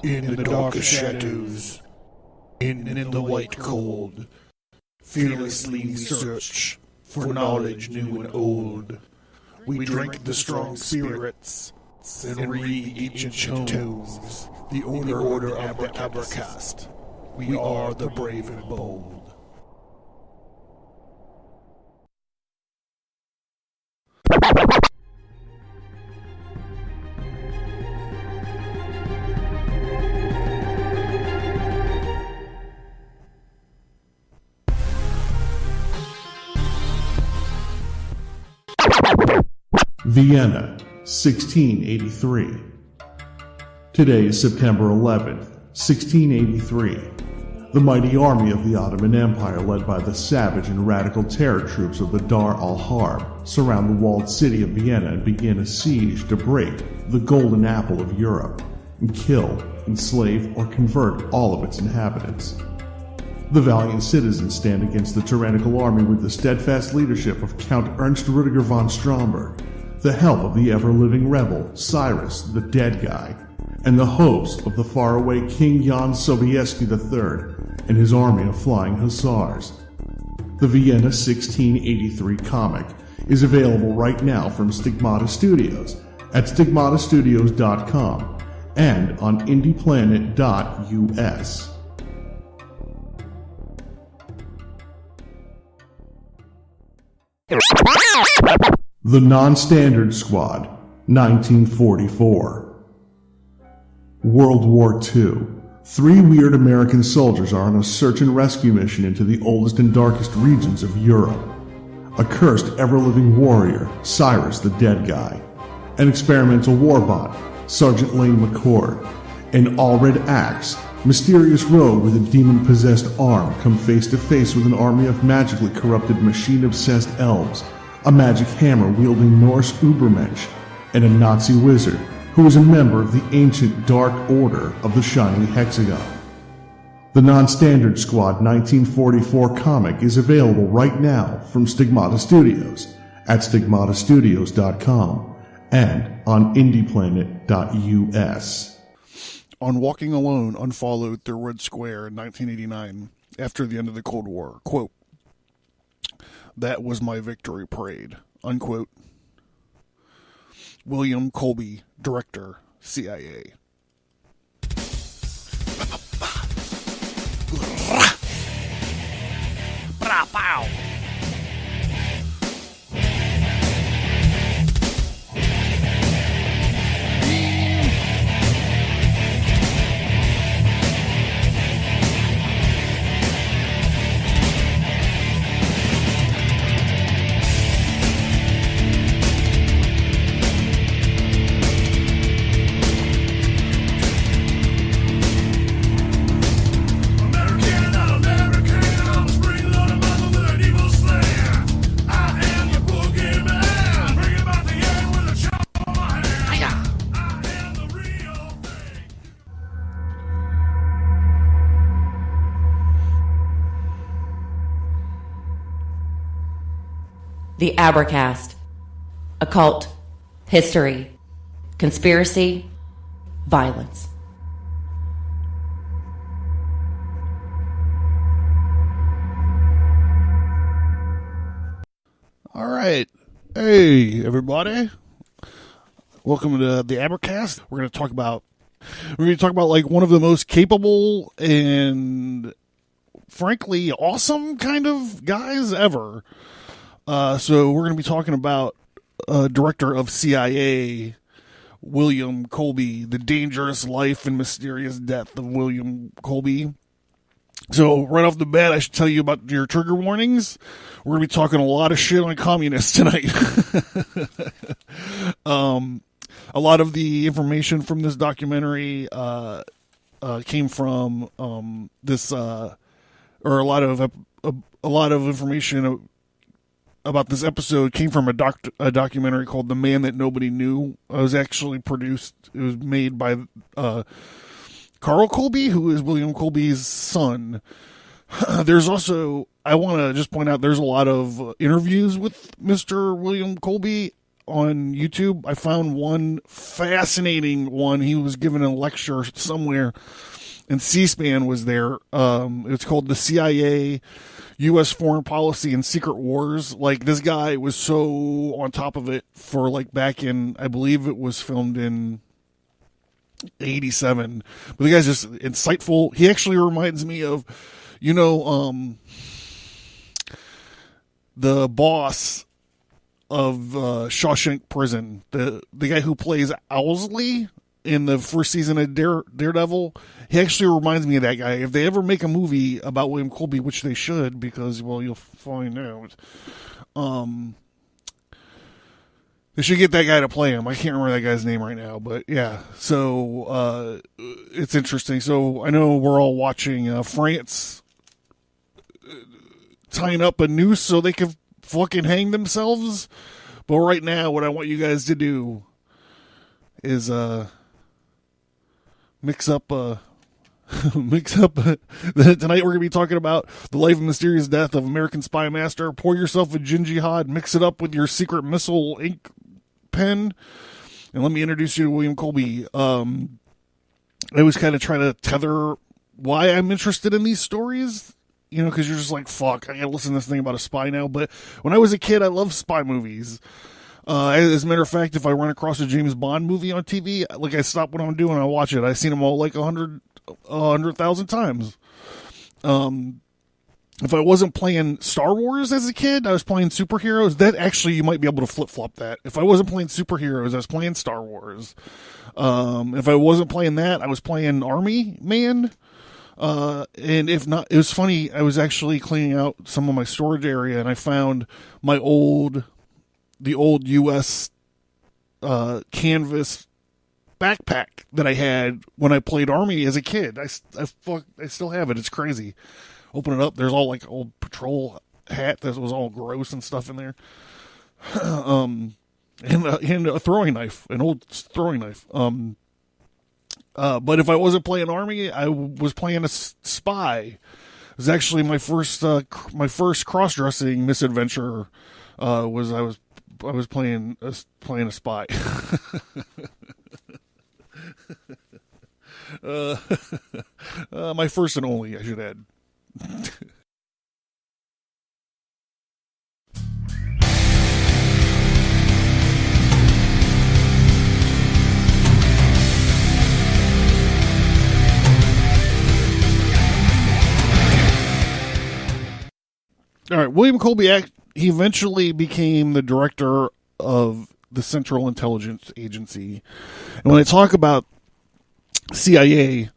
In the dark shadows, in the white cold, fearlessly we search for knowledge new and old. We drink the strong spirits and read ancient tomes, the order of the Abercast. We are the brave and bold. Vienna, 1683. Today is September 11th, 1683. The mighty army of the Ottoman Empire, led by the savage and radical terror troops of the Dar al-Harb, surround the walled city of Vienna and begin a siege to break the golden apple of Europe and kill, enslave, or convert all of its inhabitants. The valiant citizens stand against the tyrannical army with the steadfast leadership of Count Ernst Rudiger von Stromberg, the help of the ever-living rebel, Cyrus, the Dead Guy, and the hopes of the faraway King Jan Sobieski III and his army of flying hussars. The Vienna 1683 comic is available right now from Stigmata Studios at stigmatastudios.com and on indieplanet.us. The Non-Standard Squad, 1944. World War II. 3 weird American soldiers are on a search and rescue mission into the oldest and darkest regions of Europe. A cursed, ever-living warrior, Cyrus the Dead Guy. An experimental warbot, Sergeant Lane McCord. An all-red axe, mysterious rogue with a demon-possessed arm come face to face with an army of magically corrupted machine-obsessed elves, a magic hammer-wielding Norse Ubermensch, and a Nazi wizard who is a member of the ancient Dark Order of the Shining Hexagon. The Non-Standard Squad 1944 comic is available right now from Stigmata Studios at stigmatastudios.com and on indieplanet.us. On walking alone, unfollowed through Red Square in 1989, after the end of the Cold War, quote, "That was my victory parade," unquote. William Colby, Director, CIA. Pow. The Abercast. Occult. History. Conspiracy. Violence. All right. Hey, everybody. Welcome to the Abercast. We're going to talk about like one of the most capable and frankly awesome kind of guys ever. So we're going to be talking about director of CIA, William Colby, the dangerous life and mysterious death of William Colby. So right off the bat, I should tell you about your trigger warnings. We're going to be talking a lot of shit on communists tonight. A lot of the information from this documentary came from this, or a lot of information about this episode came from a documentary called "The Man That Nobody Knew." It was actually produced. It was made by Carl Colby, who is William Colby's son. There's also, I want to just point out, there's a lot of interviews with Mr. William Colby. on YouTube. I found one fascinating one. He was giving a lecture somewhere, and C-SPAN was there. It's called The CIA, U.S. Foreign Policy and Secret Wars. Like, this guy was so on top of it for, like, back in, I believe it was filmed in 87. But the guy's just insightful. He actually reminds me of, the boss of Shawshank Prison, the guy who plays Owlsley in the first season of Daredevil. He actually reminds me of that guy. If they ever make a movie about William Colby, which they should, because, well, you'll find out, they should get that guy to play him. I can't remember that guy's name right now, but yeah. So it's interesting. So I know we're all watching France tying up a noose so they can fucking hang themselves. But right now, what I want you guys to do is mix up. Tonight we're going to be talking about the life and mysterious death of American spy master. Pour yourself a gin jihad, mix it up with your secret missile ink pen, and let me introduce you to William Colby. I was kind of trying to tether why I'm interested in these stories, because you're just like, fuck, I gotta listen to this thing about a spy now. But when I was a kid, I loved spy movies. As a matter of fact, if I run across a James Bond movie on TV, like, I stop what I'm doing, I watch it. I've seen them all like 100,000 times. If I wasn't playing Star Wars as a kid, I was playing superheroes. That actually, you might be able to flip-flop that. If I wasn't playing superheroes, I was playing Star Wars. If I wasn't playing that, I was playing Army Man. And if not, it was funny, I was actually cleaning out some of my storage area, and I found the old U.S. canvas backpack that I had when I played Army as a kid. I still have it. It's crazy. Open it up, there's all like old patrol hat that was all gross and stuff in there. And a throwing knife, an old throwing knife. But if I wasn't playing Army, I was playing a spy. It was actually my first cross-dressing misadventure. I was playing a spy. My first and only, I should add. All right, William Colby, he eventually became the director of the Central Intelligence Agency. And when I talk about CIA,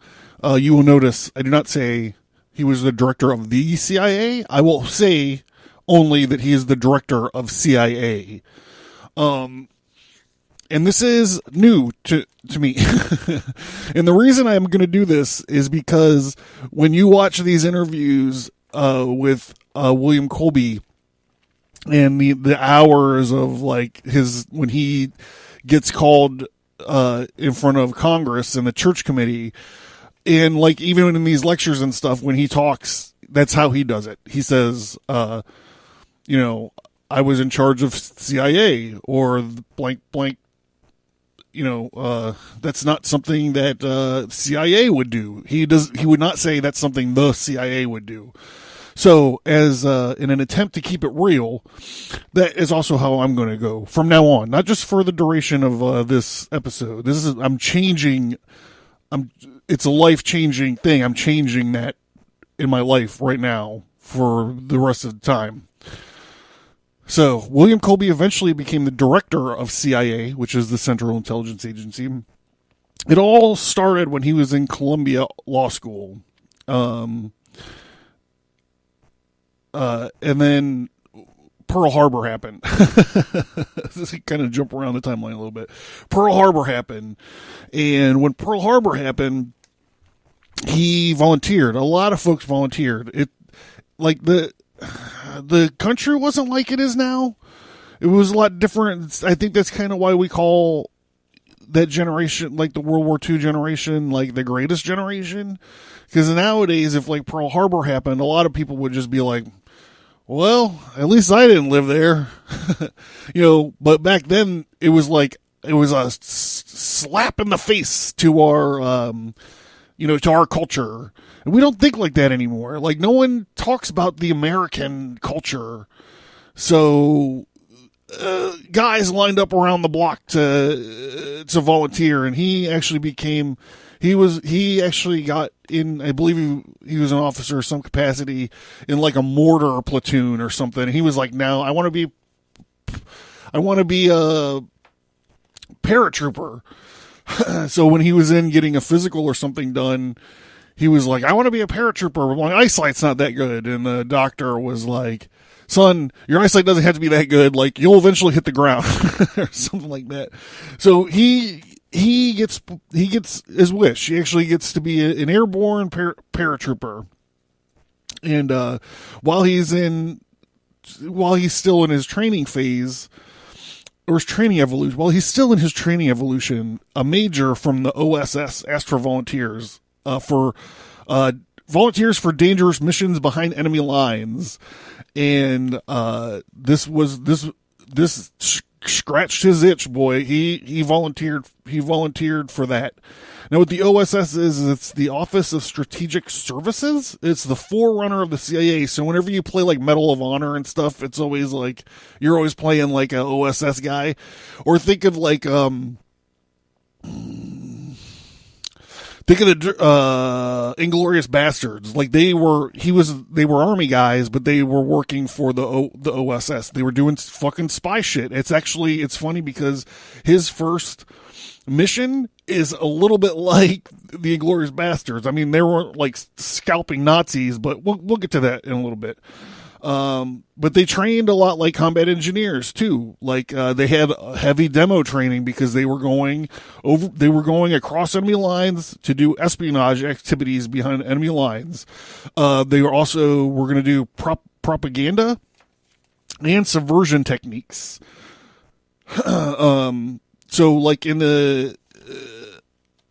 you will notice I do not say he was the director of the CIA. I will say only that he is the director of CIA. And this is new to me. And the reason I'm going to do this is because when you watch these interviews with William Colby and the hours of like when he gets called in front of Congress and the church committee, and like even in these lectures and stuff, when he talks, that's how he does it. He says, I was in charge of CIA or blank blank. That's not something that CIA would do. He would not say that's something the CIA would do. So, as in an attempt to keep it real, that is also how I'm going to go from now on. Not just for the duration of this episode. I'm changing. It's a life-changing thing. I'm changing that in my life right now for the rest of the time. So, William Colby eventually became the director of CIA, which is the Central Intelligence Agency. It all started when he was in Columbia Law School. And then Pearl Harbor happened. This kind of jump around the timeline a little bit. Pearl Harbor happened. And when Pearl Harbor happened, he volunteered. A lot of folks volunteered. The country wasn't like it is now. It was a lot different. I think that's kind of why we call that generation, like the World War II generation, like the greatest generation. Because nowadays, if like Pearl Harbor happened, a lot of people would just be like, Well, at least I didn't live there. But back then it was a slap in the face to our, to our culture. And we don't think like that anymore. Like, no one talks about the American culture. So, guys lined up around the block to volunteer, and he actually got in, I believe he was an officer of some capacity in like a mortar platoon or something. And he was like, "Now I want to be a paratrooper." So when he was in getting a physical or something done, he was like, "I want to be a paratrooper. My eyesight's not that good." And the doctor was like, "Son, your eyesight doesn't have to be that good. Like, you'll eventually hit the ground," or something like that. So he gets his wish. He actually gets to be an airborne paratrooper. And while he's still in his training phase, or his training evolution, a major from the OSS asked for volunteers for dangerous missions behind enemy lines. And this scratched his itch, boy. He volunteered for that. Now, what the OSS is it's the Office of Strategic Services. It's the forerunner of the CIA. So whenever you play like Medal of Honor and stuff, it's always like you're always playing like a OSS guy. Or think of like the Inglourious Bastards. Like they were army guys, but they were working for the OSS. They were doing fucking spy shit. It's funny because his first mission is a little bit like the Inglourious Bastards. I mean, they weren't like scalping Nazis, but we'll get to that in a little bit. But they trained a lot like combat engineers too. Like, they had heavy demo training because they were going across enemy lines to do espionage activities behind enemy lines. They were going to do propaganda and subversion techniques. So like in the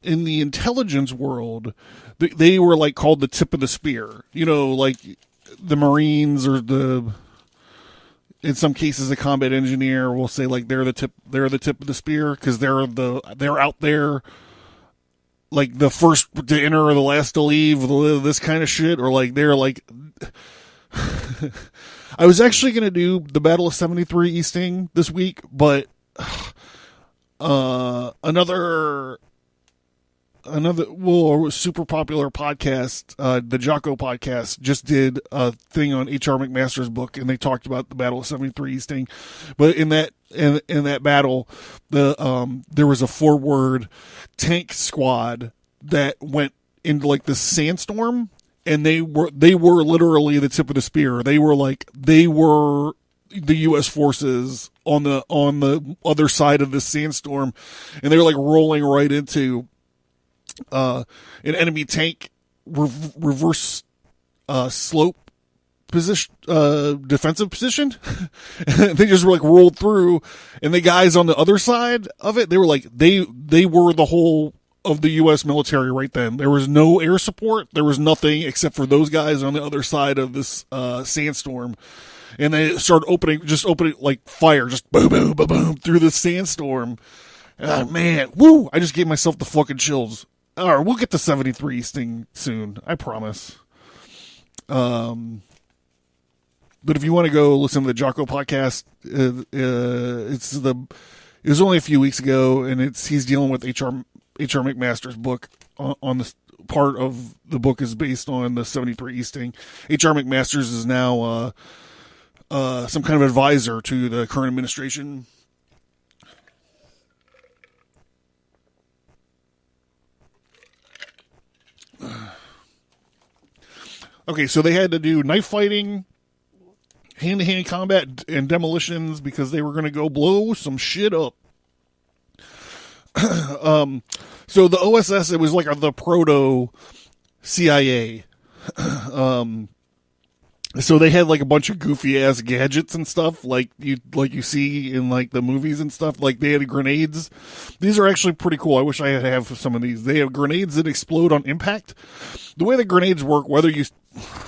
intelligence world, they were like called the tip of the spear, like the Marines or in some cases, a combat engineer will say like they're the tip of the spear because they're out there, like the first to enter or the last to leave, this kind of shit, or like they're like. I was actually gonna do the Battle of 73 Easting this week, but another super popular podcast, the Jocko podcast, just did a thing on H.R. McMaster's book, and they talked about the Battle of 73 Easting. But in that battle, there was a forward tank squad that went into like the sandstorm, and they were literally the tip of the spear. They were the U.S. forces on the other side of the sandstorm, and they were like rolling right into an enemy tank reverse slope position, defensive position. They just were like rolled through, and the guys on the other side of it, they were like they were the whole of the U.S. military right then. There was no air support. There was nothing except for those guys on the other side of this sandstorm. And they started opening like fire, just boom, boom, boom, boom through the sandstorm. Man, woo! I just gave myself the fucking chills. All right, we'll get to 73 Easting soon, I promise. But if you want to go listen to the Jocko podcast, it was only a few weeks ago, and he's dealing with H.R. McMaster's book on this. Part of the book is based on the 73 Easting. H.R. McMaster's is now some kind of advisor to the current administration. Okay, so they had to do knife fighting, hand-to-hand combat, and demolitions because they were going to go blow some shit up. So the OSS, it was like the proto CIA. So they had like a bunch of goofy ass gadgets and stuff like you see in like the movies and stuff. Like they had grenades. These are actually pretty cool. I wish I had have some of these. They have grenades that explode on impact. The way the grenades work,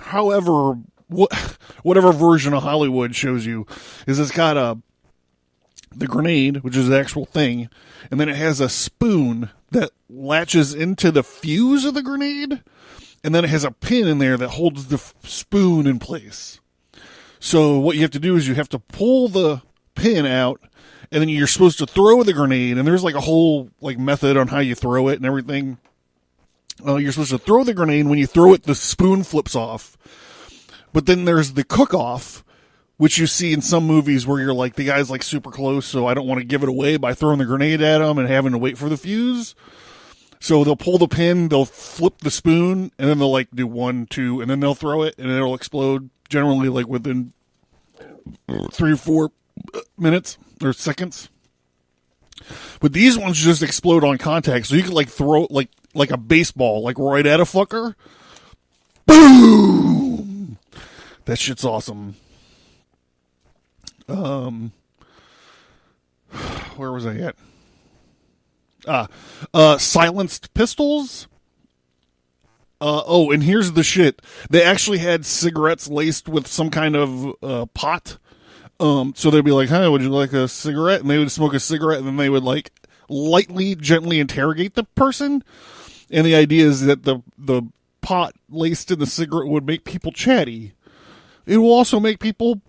however whatever version of Hollywood shows you, is it's got the grenade, which is the actual thing, and then it has a spoon that latches into the fuse of the grenade, and then it has a pin in there that holds the spoon in place. So what you have to do is you have to pull the pin out, and then you're supposed to throw the grenade, and there's like a whole like method on how you throw it and everything. You're supposed to throw the grenade. When you throw it, the spoon flips off. But then there's the cook-off, which you see in some movies where you're like, the guy's like super close, so I don't want to give it away by throwing the grenade at him and having to wait for the fuse. So they'll pull the pin, they'll flip the spoon, and then they'll like do 1, 2, and then they'll throw it, and it'll explode generally like within 3 or 4 minutes or seconds. But these ones just explode on contact, so you can like throw it like a baseball, like right at a fucker. Boom! That shit's awesome. Where was I at? Silenced pistols. And here's the shit. They actually had cigarettes laced with some kind of pot. So they'd be like, "Hey, would you like a cigarette?" And they would smoke a cigarette, and then they would like lightly, gently interrogate the person. And the idea is that the pot laced in the cigarette would make people chatty. It will also make people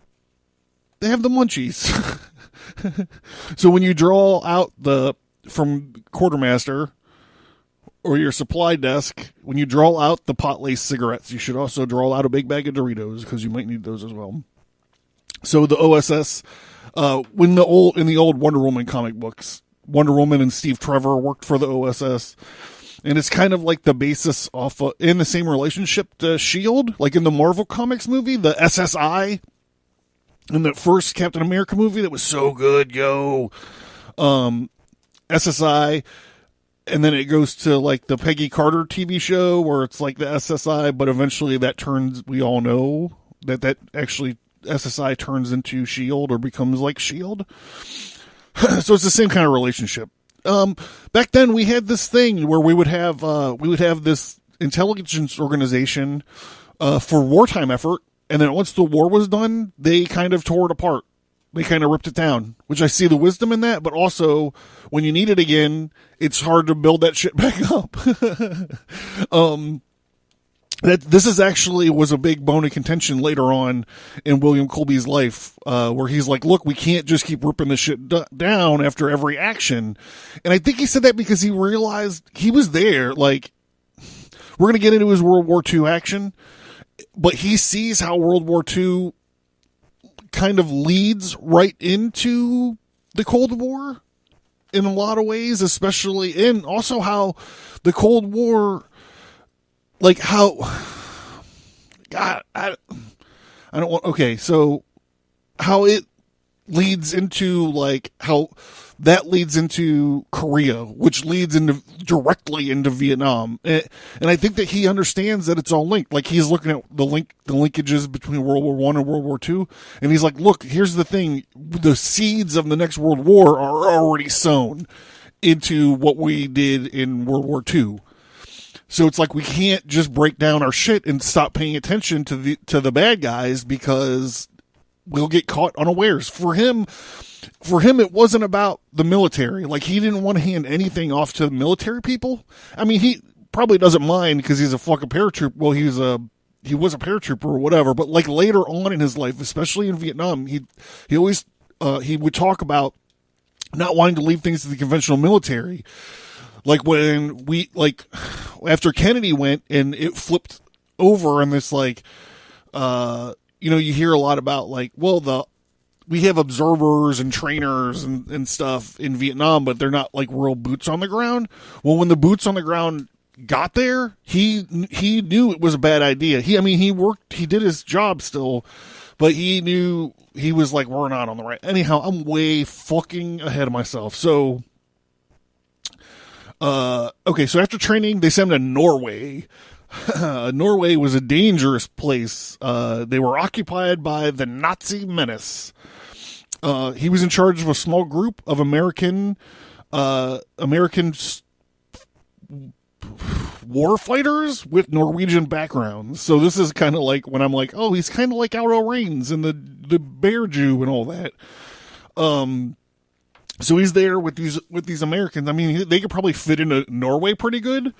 have the munchies. So when you draw out from quartermaster or your supply desk, when you draw out the pot laced cigarettes, you should also draw out a big bag of Doritos because you might need those as well. So the OSS, in the old Wonder Woman comic books, Wonder Woman and Steve Trevor worked for the OSS. And it's kind of like the basis in the same relationship to S.H.I.E.L.D., like in the Marvel Comics movie, the SSI, in the first Captain America movie that was so good, SSI, and then it goes to like the Peggy Carter TV show where it's like the SSI, but eventually we all know that actually SSI turns into S.H.I.E.L.D. or becomes like S.H.I.E.L.D. So it's the same kind of relationship. Back then we had this thing where we would have this intelligence organization, for wartime effort. And then once the war was done, they kind of tore it apart. They kind of ripped it down, which I see the wisdom in that. But also when you need it again, it's hard to build that shit back up. This is actually was a big bone of contention later on in William Colby's life, where he's like, look, we can't just keep ripping this shit down after every action. And I think he said that because he realized he was there. Like, we're going to get into his World War II action, but he sees how World War II kind of leads right into the Cold War in a lot of ways, especially, and also how the Cold War, like how, God, I don't want, okay, so how it leads into, like, how that leads into Korea, which leads directly into Vietnam. And I think that he understands that it's all linked. Like, he's looking at the linkages between World War I and World War II. And he's like, look, here's the thing. The seeds of the next World War are already sown into what we did in World War II. So it's like we can't just break down our shit and stop paying attention to the bad guys because we'll get caught unawares. For him, it wasn't about the military. Like, he didn't want to hand anything off to the military people. I mean, he probably doesn't mind because he's a fucking paratrooper. Well, he was a paratrooper or whatever. But like later on in his life, especially in Vietnam, he always he would talk about not wanting to leave things to the conventional military. Like when after Kennedy went and it flipped over and this like, you hear a lot about like, well, we have observers and trainers and stuff in Vietnam, but they're not like real boots on the ground. Well, when the boots on the ground got there, he knew it was a bad idea. He did his job still, but he knew, he was like, we're not on the right. Anyhow, I'm way fucking ahead of myself. So, okay, so after training, they sent him to Norway. Norway was a dangerous place. They were occupied by the Nazi menace. He was in charge of a small group of American war fighters with Norwegian backgrounds. So this is kind of like when I'm like, oh, he's kind of like Aldo Raines and the Bear Jew and all that. So he's there with these Americans. I mean, they could probably fit into Norway pretty good.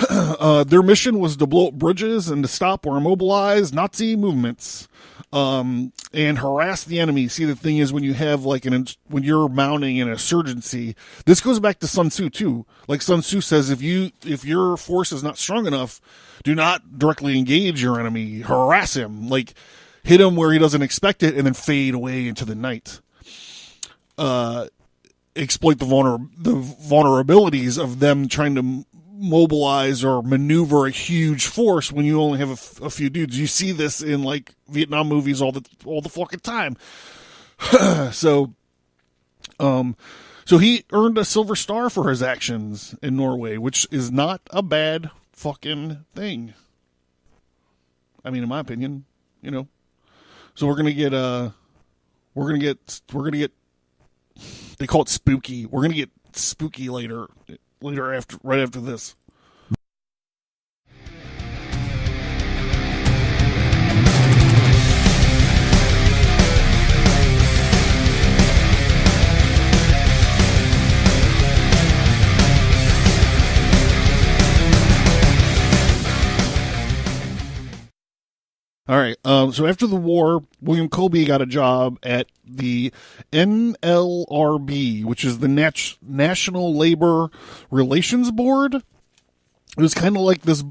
Their mission was to blow up bridges and to stop or immobilize Nazi movements, and harass the enemy. See, the thing is, when you have when you're mounting an insurgency, this goes back to Sun Tzu too. Like Sun Tzu says, if your force is not strong enough, do not directly engage your enemy. Harass him, like hit him where he doesn't expect it, and then fade away into the night. Exploit the vulnerabilities of them trying to mobilize or maneuver a huge force when you only have a few dudes. You see this in like Vietnam movies all the fucking time. So he earned a Silver Star for his actions in Norway, which is not a bad fucking thing. I mean, in my opinion, you know. So we're gonna get they call it spooky. We're gonna get spooky later right after this. All right. So after the war, William Colby got a job at the NLRB, which is the National Labor Relations Board. It was kind of like this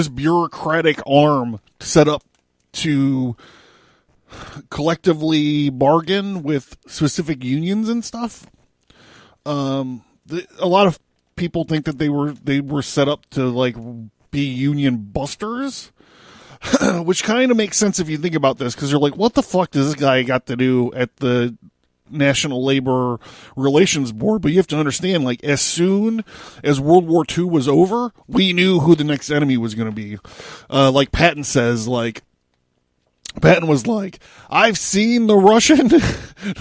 bureaucratic arm set up to collectively bargain with specific unions and stuff. A lot of people think that they were set up to like be union busters. Which kind of makes sense if you think about this, because you're like, what the fuck does this guy got to do at the National Labor Relations Board? But you have to understand, like, as soon as World War II was over, we knew who the next enemy was going to be. Like Patton says, like, Patton was like, I've seen the Russian...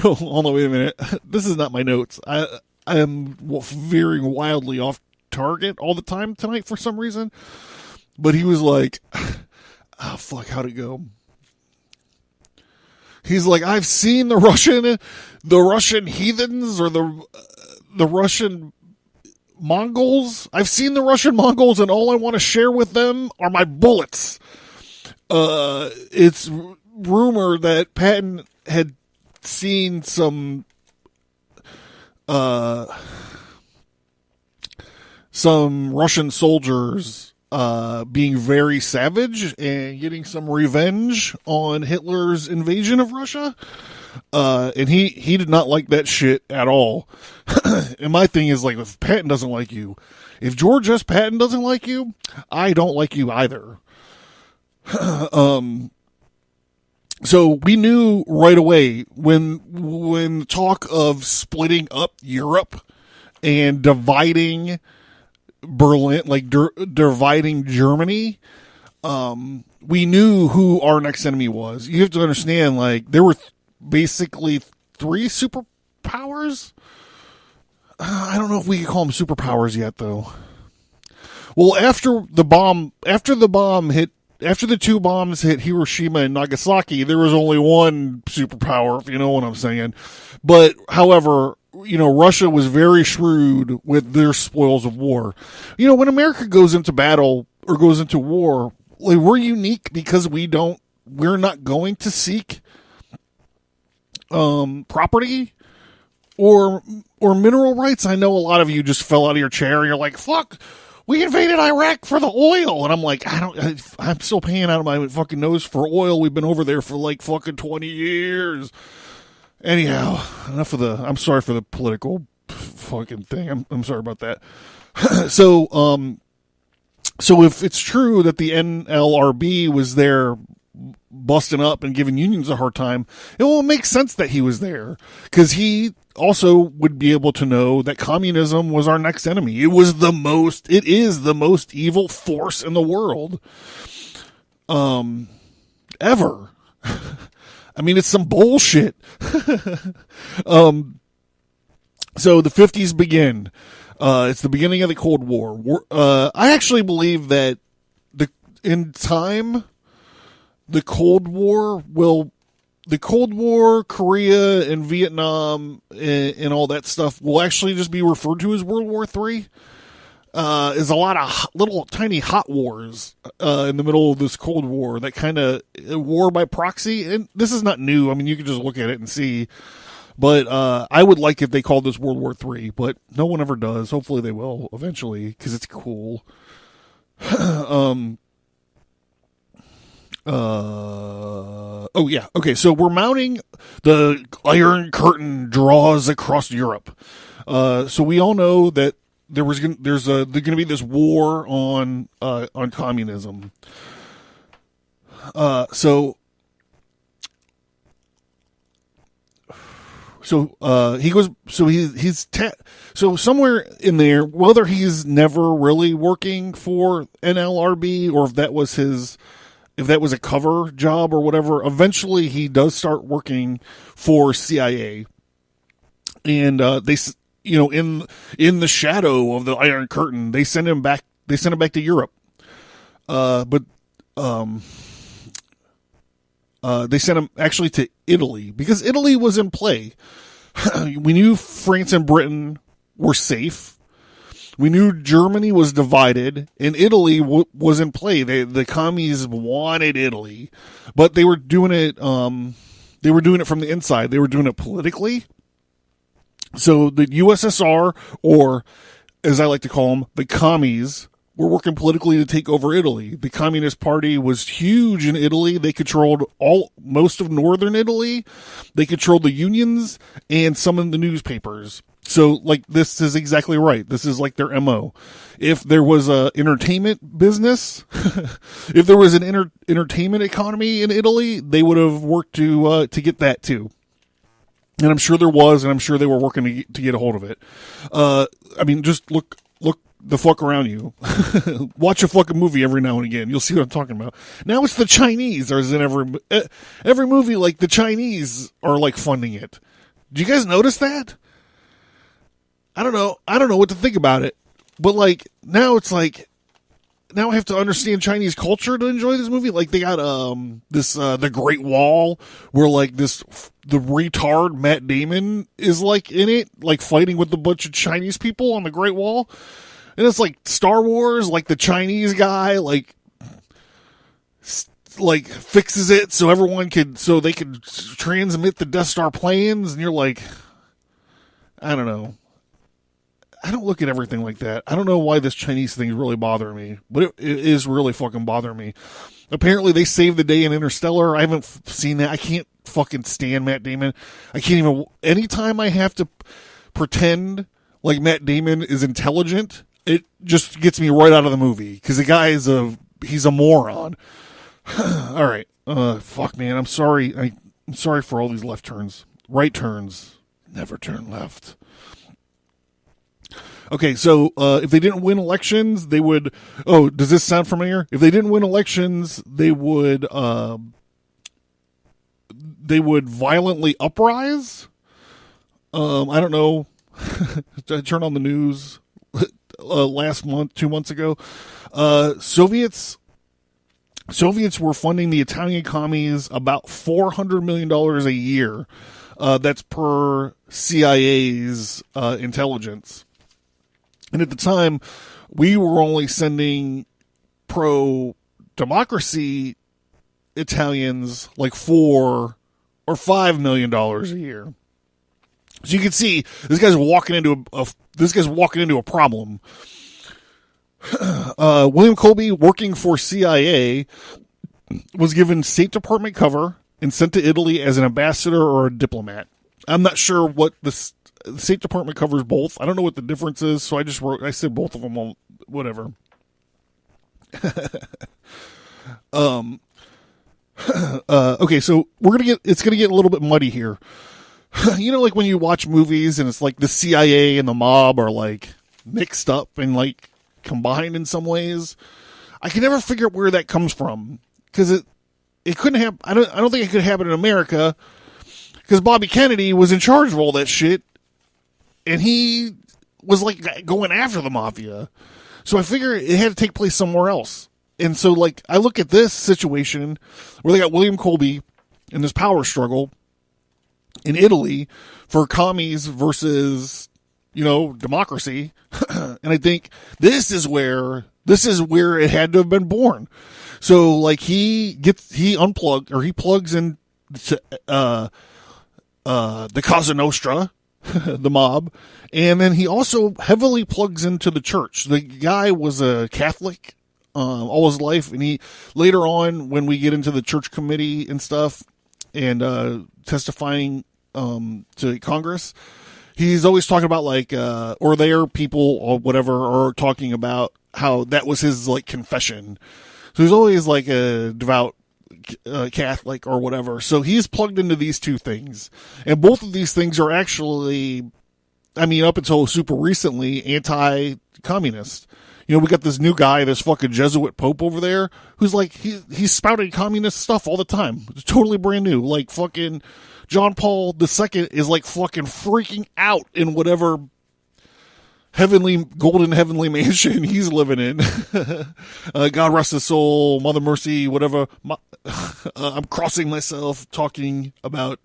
Hold on, wait a minute. This is not my notes. I am veering wildly off target all the time tonight for some reason. But he was like... Oh, fuck, how'd it go? He's like, I've seen the Russian heathens or the Russian Mongols. I've seen the Russian Mongols, and all I want to share with them are my bullets. It's rumored that Patton had seen some Russian soldiers being very savage and getting some revenge on Hitler's invasion of Russia. And he did not like that shit at all. And my thing is, like, if Patton doesn't like you, if George S. Patton doesn't like you, I don't like you either. So we knew right away when talk of splitting up Europe and dividing Berlin, like dividing Germany, we knew who our next enemy was. You have to understand, like, there were basically three superpowers. I don't know if we could call them superpowers yet, though. Well, after the two bombs hit Hiroshima and Nagasaki, there was only one superpower, if you know what I'm saying. But, however, you know, Russia was very shrewd with their spoils of war. You know, when America goes into battle or goes into war, like, we're unique because we're not going to seek property or mineral rights. I know a lot of you just fell out of your chair and you're like, fuck, we invaded Iraq for the oil. And I'm like, I'm still paying out of my fucking nose for oil. We've been over there for like fucking 20 years. Anyhow, I'm sorry for the political fucking thing. I'm sorry about that. So if it's true that the NLRB was there busting up and giving unions a hard time, it will make sense that he was there, because he also would be able to know that communism was our next enemy. It is the most evil force in the world, ever. I mean, it's some bullshit. So the 50s begin. It's the beginning of the Cold War. I actually believe that in time, the Cold War, Korea and Vietnam and all that stuff will actually just be referred to as World War III. Is a lot of little tiny hot wars in the middle of this Cold War, that kind of war by proxy. And this is not new. I mean, you can just look at it and see. But I would like if they called this World War III, but no one ever does. Hopefully they will eventually, because it's cool. Oh yeah. Okay. So we're mounting the Iron Curtain draws across Europe. So we all know that there's going to be this war on communism. So he goes. So somewhere in there, whether he's never really working for NLRB or if that was a cover job or whatever, eventually he does start working for CIA, and in the shadow of the Iron Curtain, they send him back to Europe, but they sent him actually to Italy because Italy was in play. We knew France and Britain were safe. We knew Germany was divided, and Italy was in play. The commies wanted Italy, but they were doing it. They were doing it from the inside. They were doing it politically. So the USSR, or as I like to call them, the commies, were working politically to take over Italy. The Communist Party was huge in Italy. They controlled most of northern Italy. They controlled the unions and some of the newspapers. So, this is exactly right. This is like their MO. If there was a entertainment business, if there was an entertainment economy in Italy, they would have worked to get that too. And I'm sure there was, and I'm sure they were working to get a hold of it. I mean, just look the fuck around you. Watch a fucking movie every now and again. You'll see what I'm talking about. Now it's the Chinese, or is it every movie, the Chinese are funding it. Do you guys notice that? I don't know what to think about it. But now it's now I have to understand Chinese culture to enjoy this movie. They got the Great Wall, where the retard Matt Damon is in it, fighting with a bunch of Chinese people on the Great Wall. And it's Star Wars, the Chinese guy fixes it so they could transmit the Death Star plans, and you're I don't know. I don't look at everything like that. I don't know why this Chinese thing is really bothering me, but it is really fucking bothering me. Apparently they saved the day in Interstellar. I haven't seen that. I can't fucking stand Matt Damon. I can't even, anytime I have to pretend like Matt Damon is intelligent, it just gets me right out of the movie, because the guy he's a moron. All right. Fuck, man. I'm sorry. I'm sorry for all these left turns. Right turns. Never turn left. Okay, so if they didn't win elections, they would... Oh, does this sound familiar? If they didn't win elections, they would violently uprise. I don't know. I turned on the news last month, 2 months ago. Soviets were funding the Italian commies about $400 million a year. That's per CIA's intelligence. And at the time, we were only sending pro-democracy Italians $4 or $5 million a year. So you can see this guy's walking into a problem. William Colby, working for CIA, was given State Department cover and sent to Italy as an ambassador or a diplomat. I'm not sure what the State Department covers both. I don't know what the difference is, so I said both of them on whatever. Okay, so it's gonna get a little bit muddy here. You know, when you watch movies and it's the CIA and the mob are mixed up and combined in some ways. I can never figure out where that comes from, because it couldn't happen. I don't think it could happen in America, because Bobby Kennedy was in charge of all that shit, and he was like going after the mafia. So I figure it had to take place somewhere else. And so like I look at this situation where they got William Colby in this power struggle in Italy for commies versus, democracy. And I think this is where it had to have been born. So like he plugs in to, the Cosa Nostra, the mob. And then he also heavily plugs into the church. The guy was a Catholic, all his life. And he later on, when we get into the church committee and stuff and, testifying, to Congress, he's always talking about like, or their people or whatever are talking about how that was his like confession. So he's always like a devout Catholic or whatever. So he's plugged into these two things. And both of these things are actually, up until super recently, anti-communist. We got this new guy, this fucking Jesuit Pope over there, who's like, he's spouting communist stuff all the time. It's totally brand new. Like fucking John Paul II is like fucking freaking out in whatever golden heavenly mansion he's living in. God rest his soul, Mother Mercy, whatever. I'm crossing myself talking about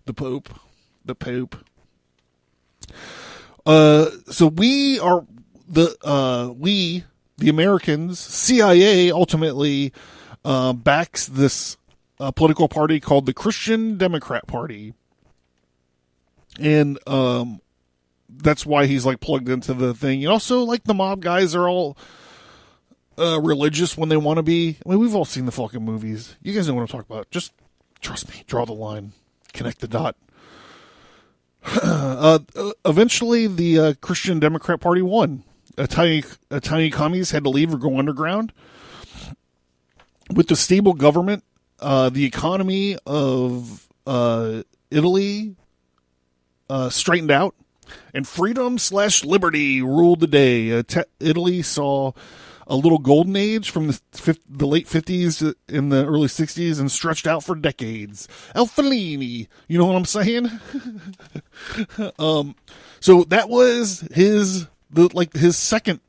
the Pope. So we are the Americans, CIA ultimately backs this political party called the Christian Democrat Party, and that's why he's like plugged into the thing. And also, like the mob guys are all religious when they want to be. We've all seen the fucking movies. You guys know what I'm talking about. Just trust me. Draw the line. Connect the dot. Eventually, the Christian Democrat Party won. Tiny commies had to leave or go underground. With the stable government, the economy of Italy straightened out, and freedom/liberty ruled the day. Italy saw a little golden age from the late 50s in the early 60s and stretched out for decades. El Fellini, you know what I'm saying? So that was the second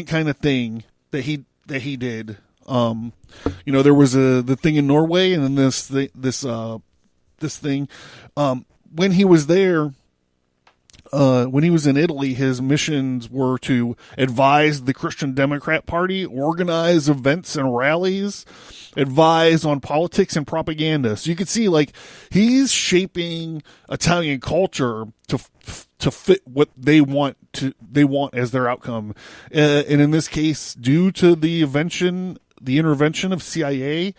kind of thing that he did. There was the thing in Norway, and then this thing. When he was there, when he was in Italy, his missions were to advise the Christian Democrat Party, organize events and rallies, advise on politics and propaganda. So you can see, like, he's shaping Italian culture to fit what they want as their outcome. And in this case, due to the intervention of CIA,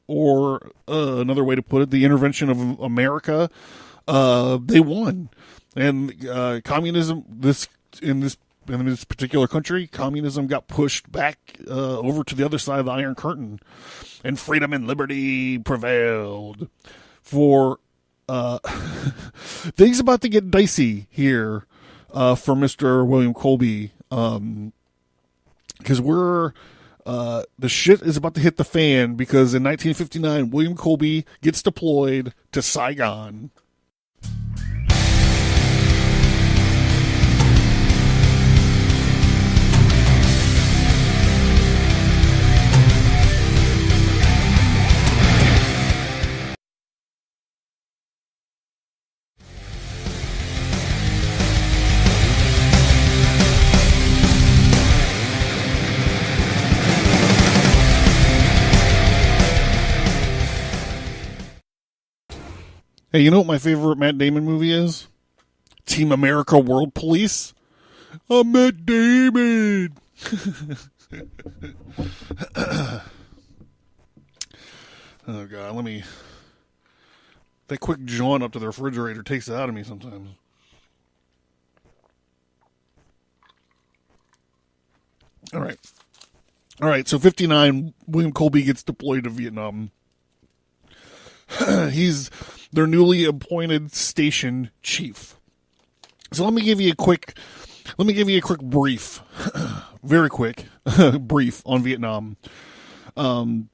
or another way to put it, the intervention of America, they won. And communism, in this particular country, communism got pushed back over to the other side of the Iron Curtain, and freedom and liberty prevailed. For things about to get dicey here for Mr. William Colby, because the shit is about to hit the fan, because in 1959, William Colby gets deployed to Saigon. Hey, you know what my favorite Matt Damon movie is? Team America World Police. I'm Matt Damon. Oh, God, that quick jaunt up to the refrigerator takes it out of me sometimes. All right, so 59, William Colby gets deployed to Vietnam. He's their newly appointed station chief. So let me give you a quick brief, very quick brief on Vietnam. In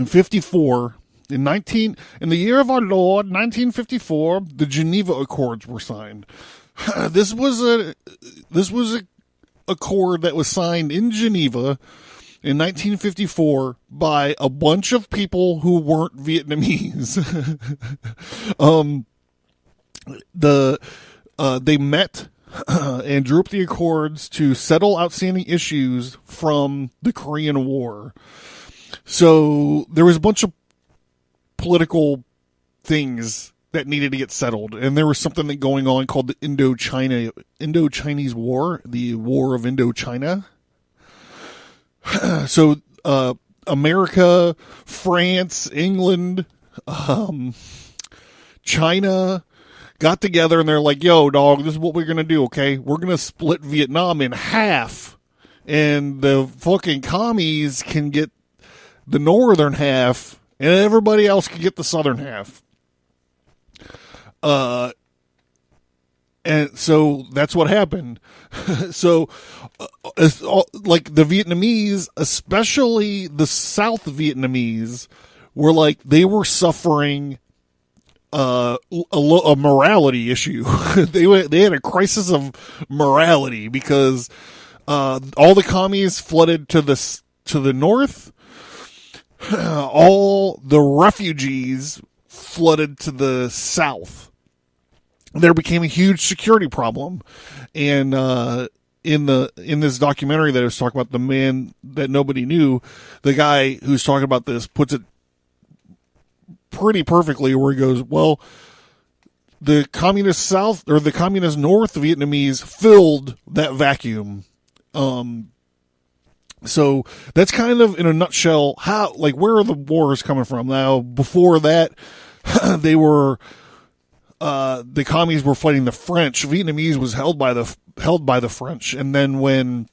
54, In the year of our Lord, 1954, the Geneva Accords were signed. This was a accord that was signed in Geneva in 1954 by a bunch of people who weren't Vietnamese. They met and drew up the accords to settle outstanding issues from the Korean War. So there was a bunch of political things that needed to get settled, and there was something going on called the Indo-Chinese War, the War of Indochina. So America, France, England, China got together, and they're like, yo, dog, this is what we're going to do, okay? We're going to split Vietnam in half, and the fucking commies can get the northern half, and everybody else can get the southern half. And so that's what happened. So, like the Vietnamese, especially the South Vietnamese, were like, they were suffering a morality issue. They had a crisis of morality because all the commies flooded to the north. All the refugees flooded to the south. There became a huge security problem, and in this documentary that I was talking about, The Man That Nobody Knew, the guy who's talking about this puts it pretty perfectly, where he goes, well, the communist South or the communist North Vietnamese filled that vacuum. So that's kind of, in a nutshell, how, like, where are the wars coming from? Now, before that, they were, the commies were fighting the French. Vietnamese was held by the French. And then when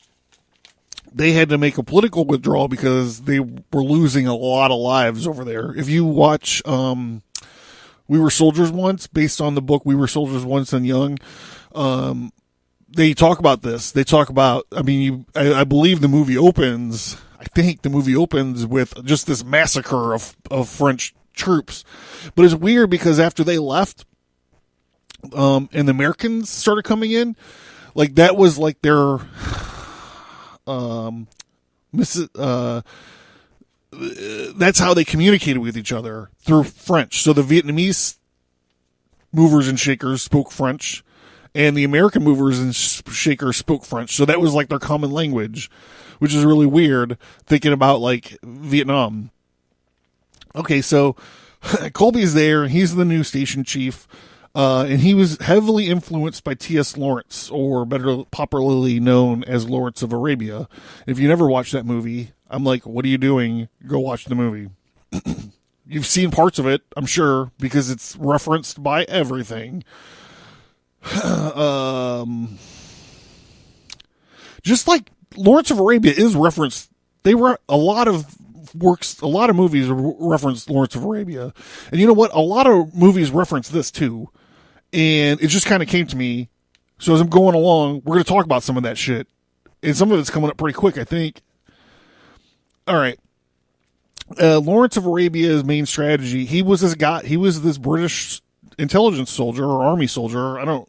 they had to make a political withdrawal because they were losing a lot of lives over there. If you watch, We Were Soldiers Once, based on the book We Were Soldiers Once and Young, they talk about this. They talk about, I mean, I believe the movie opens, I think the movie opens with just this massacre of French troops. But it's weird because after they left, and the Americans started coming in, like that was like their, that's how they communicated with each other, through French. So the Vietnamese movers and shakers spoke French, and the American movers and shakers spoke French. So that was like their common language, which is really weird thinking about like Vietnam. Okay, so Colby's there, and he's the new station chief, and he was heavily influenced by T.S. Lawrence, or better popularly known as Lawrence of Arabia. If you never watched that movie, I'm like, what are you doing? Go watch the movie. You've seen parts of it, I'm sure, because it's referenced by everything. Just like Lawrence of Arabia is referenced, a lot of movies reference Lawrence of Arabia, and you know what? A lot of movies reference this too, and it just kind of came to me. So as I'm going along, we're going to talk about some of that shit, and some of it's coming up pretty quick, I think. All right. Lawrence of Arabia's main strategy, he was this British intelligence soldier or army soldier. I don't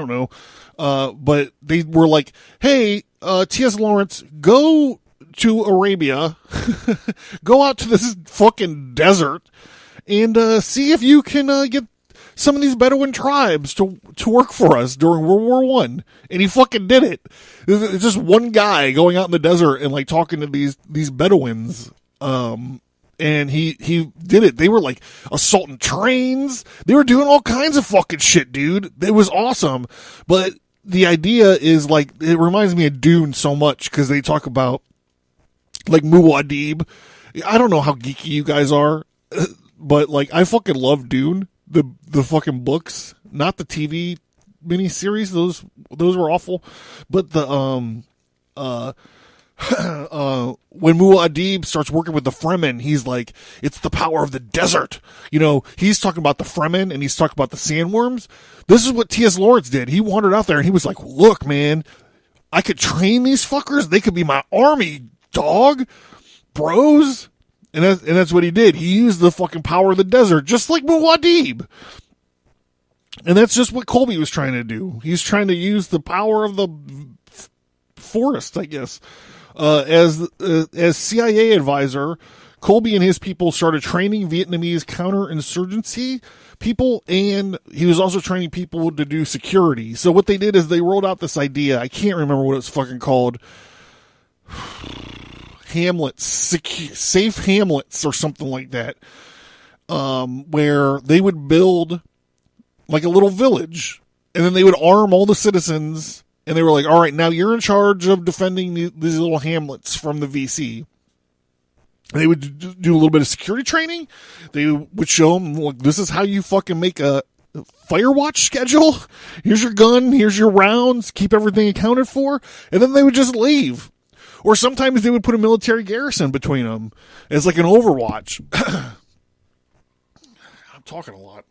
know. But they were like, hey, T.S. Lawrence, go to Arabia, go out to this fucking desert and, see if you can, get some of these Bedouin tribes to work for us during World War I. And he fucking did it. It's just one guy going out in the desert and like talking to these Bedouins. And he did it. They were like assaulting trains. They were doing all kinds of fucking shit, dude. It was awesome. But the idea is like, it reminds me of Dune so much because they talk about like Muad'Dib. I don't know how geeky you guys are, but like I fucking love Dune, the fucking books, not the TV miniseries. Those were awful. But the when Muad'Dib starts working with the Fremen, he's like, it's the power of the desert. You know, he's talking about the Fremen and he's talking about the sandworms. This is what T.S. Lawrence did. He wandered out there and he was like, look, man, I could train these fuckers. They could be my army, dog, bros. And that's what he did. He used the fucking power of the desert, just like Muad'Dib. And that's just what Colby was trying to do. He's trying to use the power of the forest, I guess. As CIA advisor, Colby and his people started training Vietnamese counterinsurgency people, and he was also training people to do security. So what they did is they rolled out this idea. I can't remember what it's fucking called. Hamlets, safe hamlets or something like that. Where they would build like a little village, and then they would arm all the citizens, and they were like, all right, now you're in charge of defending these little hamlets from the VC. They would do a little bit of security training. They would show them, look, this is how you fucking make a fire watch schedule. Here's your gun. Here's your rounds. Keep everything accounted for. And then they would just leave. Or sometimes they would put a military garrison between them as like an overwatch. I'm talking a lot.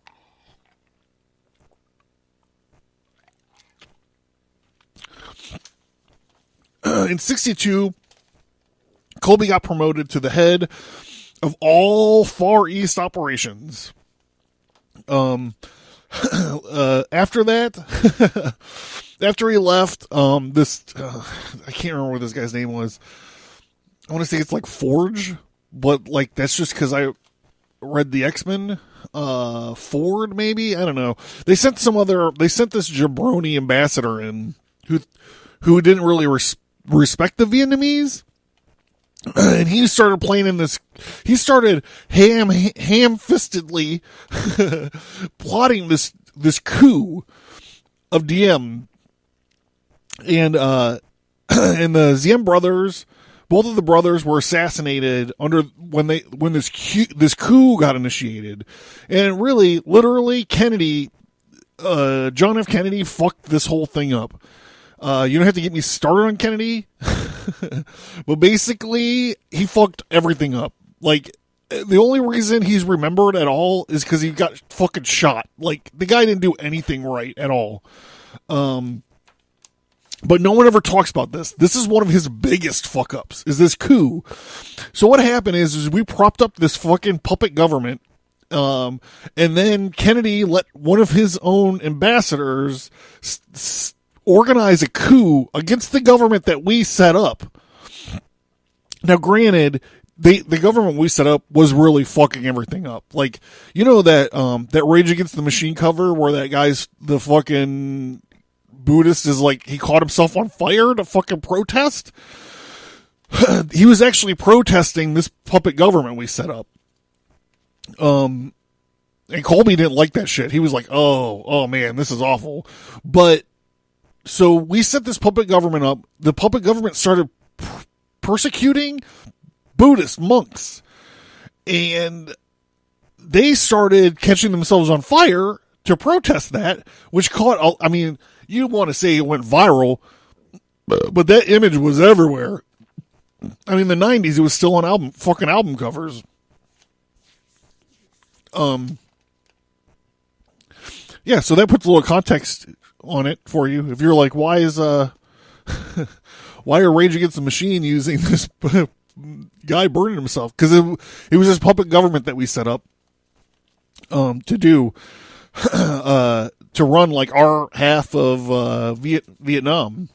In 1962, Colby got promoted to the head of all Far East operations. After that, after he left, I can't remember what this guy's name was. I want to say it's like Forge, but like that's just because I read the X-Men. Ford, maybe? I don't know. They sent this jabroni ambassador in who didn't really respect the Vietnamese. And he started playing in this. He started ham-fistedly plotting this coup of Diem, and the Diem brothers. Both of the brothers were assassinated when this coup got initiated, and really, literally, Kennedy, John F. Kennedy, fucked this whole thing up. You don't have to get me started on Kennedy. But basically, he fucked everything up. Like, the only reason he's remembered at all is because he got fucking shot. Like, the guy didn't do anything right at all. But no one ever talks about this. This is one of his biggest fuck-ups, is this coup. So what happened is we propped up this fucking puppet government, and then Kennedy let one of his own ambassadors organize a coup against the government that we set up. Now, granted, the government we set up was really fucking everything up. Like, you know that Rage Against the Machine cover where that guy's the fucking Buddhist is like, he caught himself on fire to fucking protest? He was actually protesting this puppet government we set up. And Colby didn't like that shit. He was like, oh man, this is awful. But so we set this puppet government up. The puppet government started persecuting Buddhist monks. And they started catching themselves on fire to protest that, which caught, I mean, you want to say it went viral, but that image was everywhere. I mean, the 90s, it was still on fucking album covers. Yeah, so that puts a little context on it for you. If you're like, why are Rage Against the Machine using this guy burning himself? Because it was this puppet government that we set up to run like our half of Vietnam.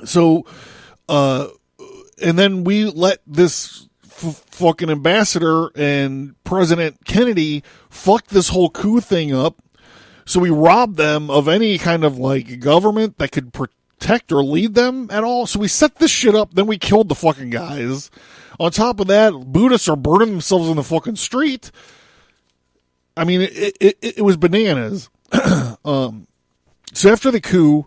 So, and then we let this fucking ambassador and President Kennedy fuck this whole coup thing up. So we robbed them of any kind of like government that could protect or lead them at all. So we set this shit up, then we killed the fucking guys. On top of that, Buddhists are burning themselves in the fucking street. I mean, it was bananas. So after the coup,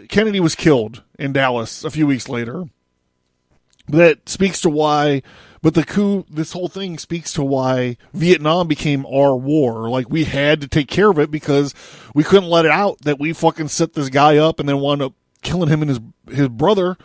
Kennedy was killed in Dallas a few weeks later. That speaks to why, but the coup, this whole thing speaks to why Vietnam became our war. Like, we had to take care of it because we couldn't let it out that we fucking set this guy up and then wound up killing him and his brother.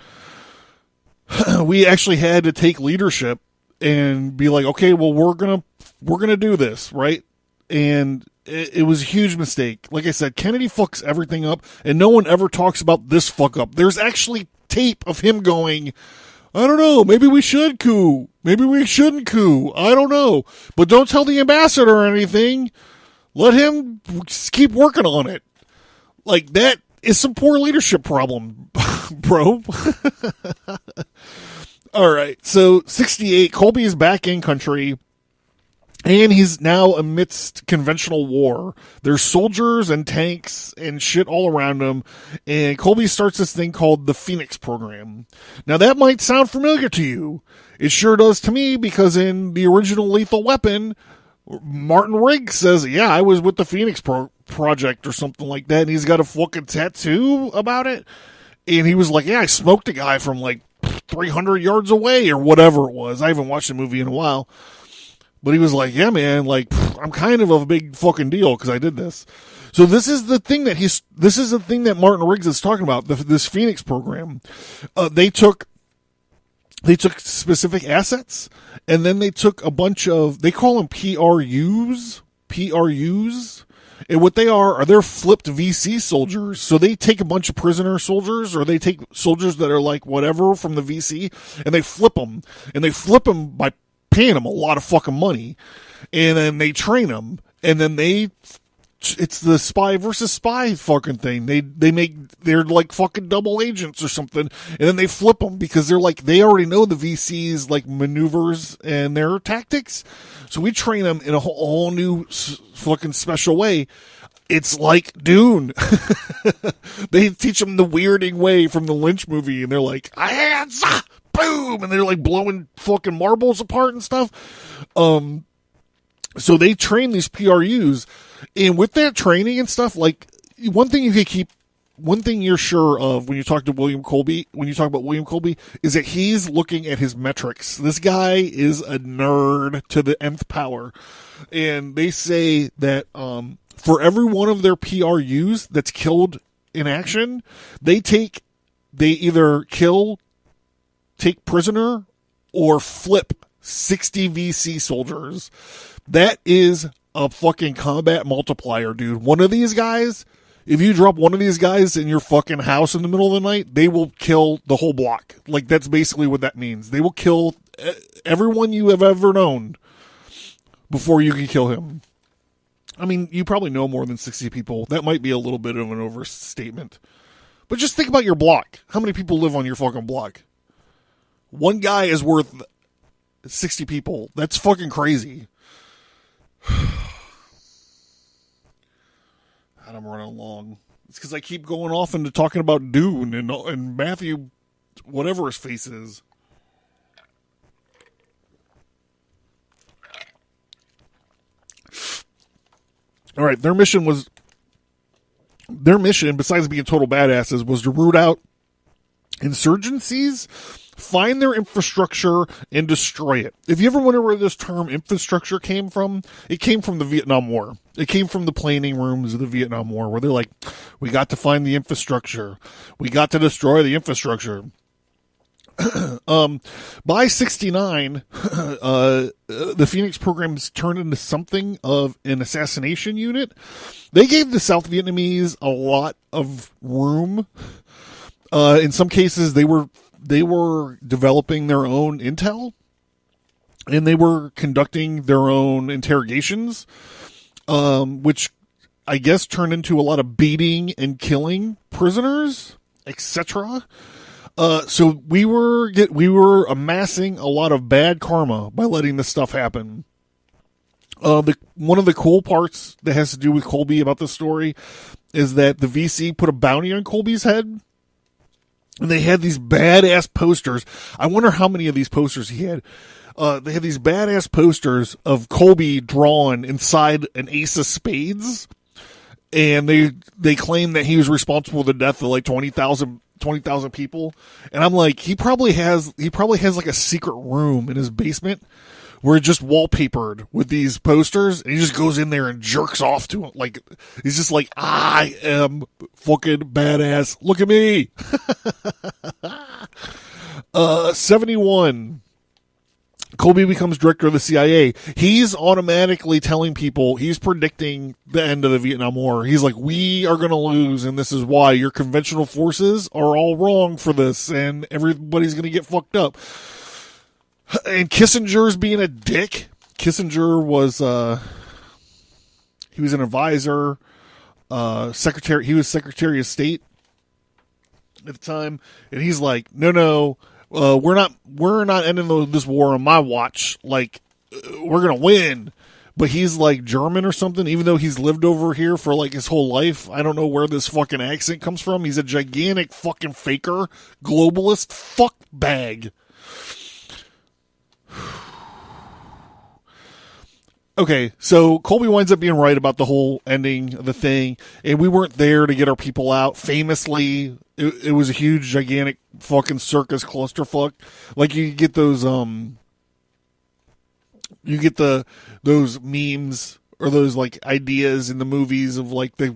We actually had to take leadership and be like, okay, well, we're gonna do this, right? And it was a huge mistake. Like I said, Kennedy fucks everything up, and no one ever talks about this fuck up. There's actually tape of him going, I don't know. Maybe we should coup. Maybe we shouldn't coup. I don't know. But don't tell the ambassador or anything. Let him keep working on it. Like, that is some poor leadership problem, bro. All right. So, 68, Colby is back in country. And he's now amidst conventional war. There's soldiers and tanks and shit all around him. And Colby starts this thing called the Phoenix program. Now, that might sound familiar to you. It sure does to me, because in the original Lethal Weapon, Martin Riggs says, yeah, I was with the Phoenix project or something like that. And he's got a fucking tattoo about it. And he was like, yeah, I smoked a guy from like 300 yards away or whatever it was. I haven't watched the movie in a while. But he was like, yeah, man, like, I'm kind of a big fucking deal because I did this. So this is the thing that Martin Riggs is talking about, this Phoenix program. They took specific assets, and then they took a bunch of, they call them PRUs. And what they are they're flipped VC soldiers. So they take a bunch of prisoner soldiers, or they take soldiers that are like whatever from the VC, and they flip them. And they flip them by paying them a lot of fucking money, and then they train them, and then it's the spy versus spy fucking thing. They're like fucking double agents or something, and then they flip them because they're like, they already know the VC's like maneuvers and their tactics. So we train them in a whole new fucking special way. It's like Dune. They teach them the weirding way from the Lynch movie, and they're like, hands up! Boom! And they're like blowing fucking marbles apart and stuff. So they train these PRUs, and with that training and stuff, like, one thing you're sure of when you talk about William Colby, is that he's looking at his metrics. This guy is a nerd to the nth power. And they say that, for every one of their PRUs that's killed in action, they either kill, take prisoner, or flip 60 VC soldiers. That is a fucking combat multiplier, dude. One of these guys, if you drop one of these guys in your fucking house in the middle of the night, they will kill the whole block. Like, that's basically what that means. They will kill everyone you have ever known before you can kill him. I mean, you probably know more than 60 people. That might be a little bit of an overstatement. But just think about your block. How many people live on your fucking block? One guy is worth 60 people. That's fucking crazy. God, I'm running along. It's because I keep going off into talking about Dune and Matthew, whatever his face is. All right, their mission, besides being total badasses, was to root out insurgencies, find their infrastructure, and destroy it. If you ever wonder where this term infrastructure came from, it came from the Vietnam War. It came from the planning rooms of the Vietnam War, where they're like, we got to find the infrastructure. We got to destroy the infrastructure. By 69, the Phoenix programs turned into something of an assassination unit. They gave the South Vietnamese a lot of room. In some cases, they were developing their own intel, and they were conducting their own interrogations, which I guess turned into a lot of beating and killing prisoners, etc. So we were amassing a lot of bad karma by letting this stuff happen. One of the cool parts that has to do with Colby about this story is that the VC put a bounty on Colby's head, and they had these badass posters. I wonder how many of these posters he had. They had these badass posters of Colby drawn inside an ace of spades, and they claim that he was responsible for the death of like 20,000 people. And I'm like, he probably has like a secret room in his basement where it's just wallpapered with these posters, and he just goes in there and jerks off to it. Like, he's just like, I am fucking badass. Look at me. 71. Colby becomes director of the CIA. He's automatically telling people, he's predicting the end of the Vietnam War. He's like, we are going to lose, and this is why. Your conventional forces are all wrong for this, and everybody's going to get fucked up. And Kissinger's being a dick. Kissinger was, he was an advisor, secretary. He was Secretary of State at the time, and he's like, no, we're not ending this war on my watch. Like, we're gonna win. But he's like German or something, even though he's lived over here for like his whole life. I don't know where this fucking accent comes from. He's a gigantic fucking faker, globalist fuck bag. Okay, so Colby winds up being right about the whole ending of the thing, and we weren't there to get our people out. Famously, it was a huge, gigantic fucking circus clusterfuck. Like, you get those, those memes or those like ideas in the movies of like the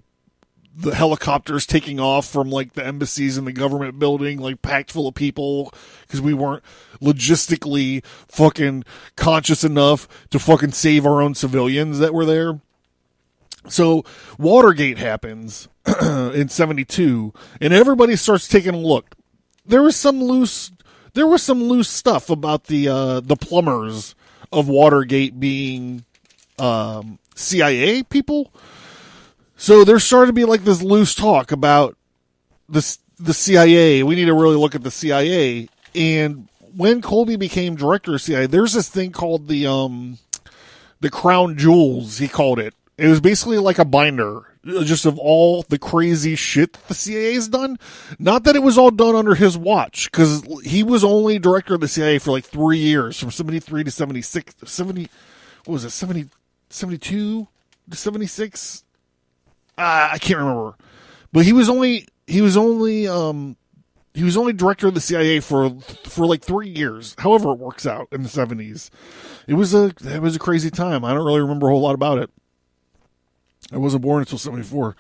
helicopters taking off from like the embassies in the government building, like packed full of people, because we weren't logistically fucking conscious enough to fucking save our own civilians that were there. So Watergate happens in 72, and everybody starts taking a look. There was some loose stuff about the plumbers of Watergate being CIA people. So there started to be like this loose talk about the CIA. We need to really look at the CIA. And when Colby became director of CIA, there's this thing called the Crown Jewels, he called it. It was basically like a binder, just of all the crazy shit that the CIA's done. Not that it was all done under his watch, because he was only director of the CIA for like 3 years, from 73 to 76, 70, what was it, 70, 72 to 76? I can't remember, but he was only director of the CIA for like 3 years. However it works out in the 70s. It was a crazy time. I don't really remember a whole lot about it. I wasn't born until 74.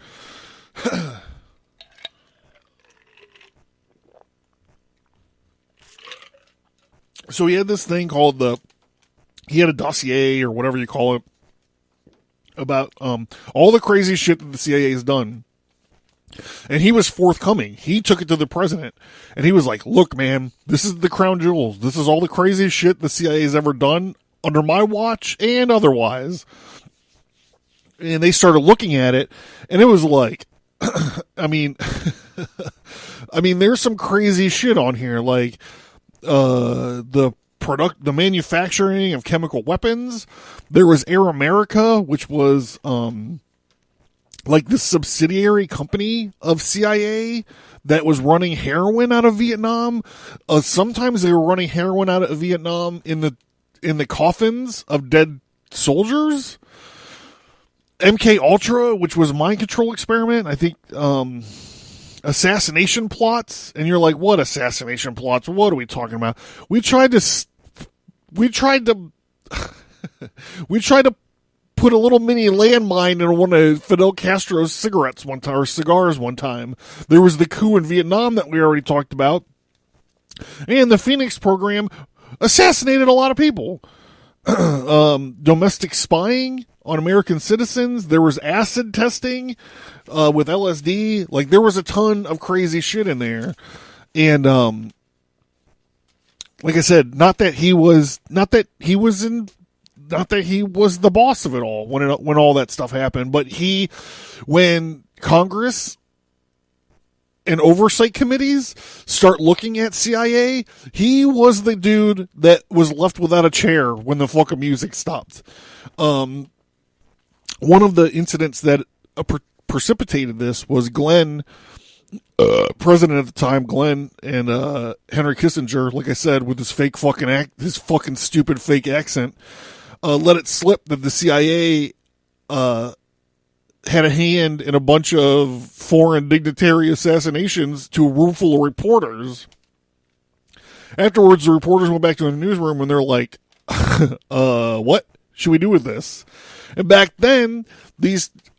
So he had this thing called he had a dossier or whatever you call it, about all the crazy shit that the CIA has done. And he was forthcoming. He took it to the president, and he was like, look, man, this is the crown jewels. This is all the crazy shit the CIA has ever done under my watch and otherwise. And they started looking at it, and it was like, I mean, there's some crazy shit on here, like the manufacturing of chemical weapons. There was Air America, which was like the subsidiary company of CIA that was running heroin out of Vietnam. Sometimes they were running heroin out of Vietnam in the coffins of dead soldiers. MK Ultra, which was a mind control experiment. I think assassination plots, and you're like, what assassination plots? What are we talking about? We tried to put a little mini landmine in one of Fidel Castro's cigarettes one time, or cigars one time. There was the coup in Vietnam that we already talked about. And the Phoenix program assassinated a lot of people. Domestic spying on American citizens. There was acid testing with LSD. Like, there was a ton of crazy shit in there. And like I said, not that he was the boss of it all when all that stuff happened, but when Congress and oversight committees start looking at CIA, he was the dude that was left without a chair when the fucking music stopped. One of the incidents that precipitated this was Glenn, president at the time, Glenn, and Henry Kissinger, like I said, with his fake fucking his fucking stupid fake accent, let it slip that the CIA had a hand in a bunch of foreign dignitary assassinations to a room full of reporters. Afterwards, the reporters went back to the newsroom and they're like, what should we do with this? And back then,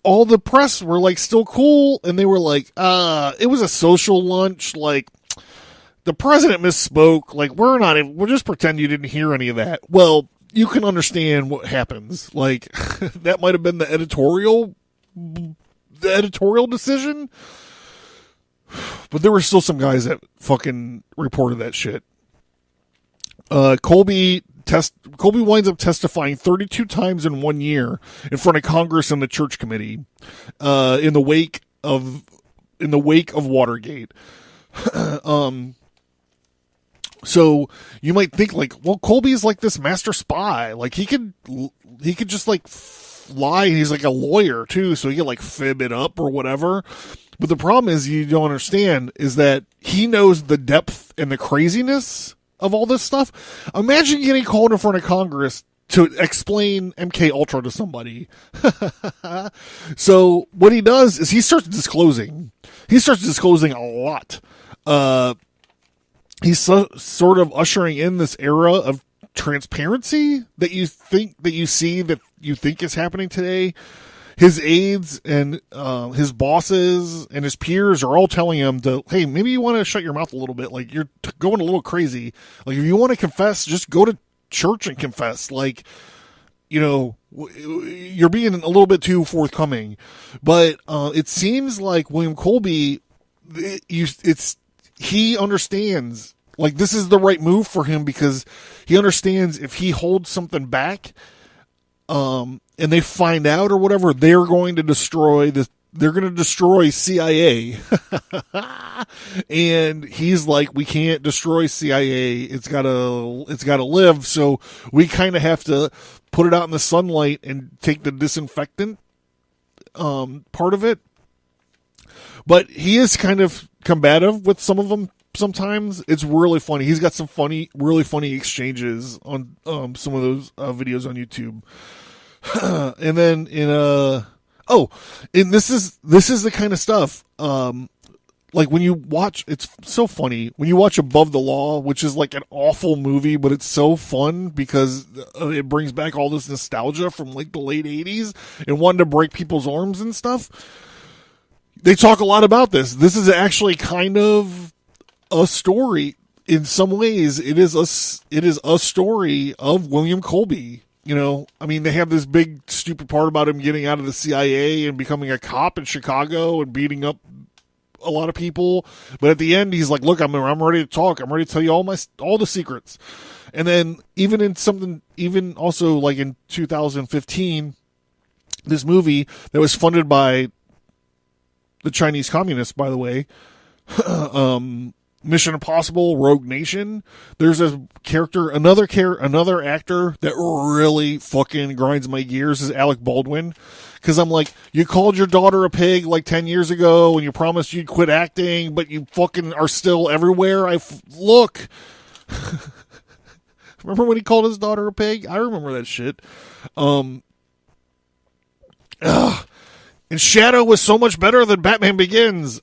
all the press were like still cool, and they were like, it was a social lunch, like, the president misspoke. Like, we'll just pretend you didn't hear any of that. Well, you can understand what happens. Like, that might have been the editorial decision. But there were still some guys that fucking reported that shit. Colby winds up testifying 32 times in 1 year in front of Congress and the church committee, in the wake of Watergate. So you might think like, well, Colby's like this master spy. Like he could just like lie. He's like a lawyer too, so he could like fib it up or whatever. But the problem is you don't understand is that he knows the depth and the craziness of all this stuff. Imagine getting called in front of Congress to explain MK Ultra to somebody. So what he does is he starts disclosing. He starts disclosing a lot. He's sort of ushering in this era of transparency that you think is happening today. His aides and his bosses and his peers are all telling him to, hey, maybe you want to shut your mouth a little bit. Like, you're going a little crazy. Like, if you want to confess, just go to church and confess. Like, you know, you're being a little bit too forthcoming. But it seems like William Colby, he understands. Like, this is the right move for him because he understands if he holds something back, and they find out or whatever, they're going to destroy CIA. And he's like, we can't destroy CIA. It's gotta live. So we kind of have to put it out in the sunlight and take the disinfectant, part of it. But he is kind of combative with some of them. Sometimes it's really funny. He's got some really funny exchanges on some of those videos on YouTube. And then and this is the kind of stuff like when you watch, it's so funny when you watch Above the Law, which is like an awful movie, but it's so fun because it brings back all this nostalgia from like the late 80s and wanting to break people's arms and stuff. They talk a lot about this. This is actually kind of a story in some ways. It is a story of William Colby. You know, I mean, they have this big stupid part about him getting out of the CIA and becoming a cop in Chicago and beating up a lot of people. But at the end, he's like, look, I'm ready to talk. I'm ready to tell you all the secrets. And then even also like in 2015, this movie that was funded by the Chinese communists, by the way, Mission Impossible, Rogue Nation. There's a character, another actor that really fucking grinds my gears is Alec Baldwin. Cause I'm like, you called your daughter a pig like 10 years ago and you promised you'd quit acting, but you fucking are still everywhere. Look. Remember when he called his daughter a pig? I remember that shit. And Shadow was so much better than Batman Begins.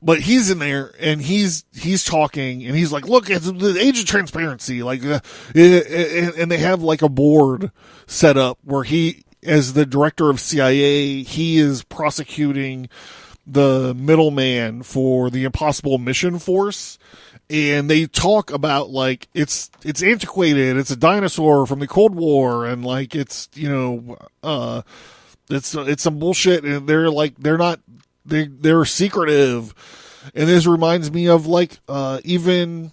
But he's in there and he's talking and he's like, look, it's the age of transparency. Like, and they have like a board set up where he, as the director of CIA, he is prosecuting the middleman for the Impossible Mission Force. And they talk about like, it's antiquated. It's a dinosaur from the Cold War. And like, it's, you know, it's some bullshit. And they're like, they're secretive. And this reminds me of like, even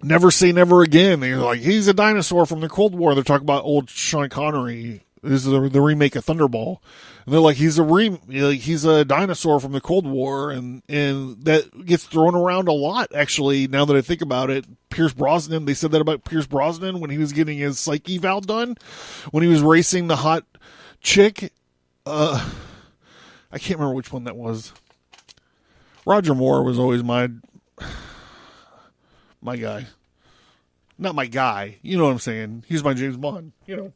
Never Say Never Again. They're like, he's a dinosaur from the Cold War. They're talking about old Sean Connery. This is the remake of Thunderball. And they're like, he's a dinosaur from the Cold War. And that gets thrown around a lot, actually, now that I think about it. Pierce Brosnan, they said that about Pierce Brosnan when he was getting his psych eval done, when he was racing the hot chick. I can't remember which one that was. Roger Moore was always my guy. Not my guy. You know what I'm saying. He's my James Bond. You know.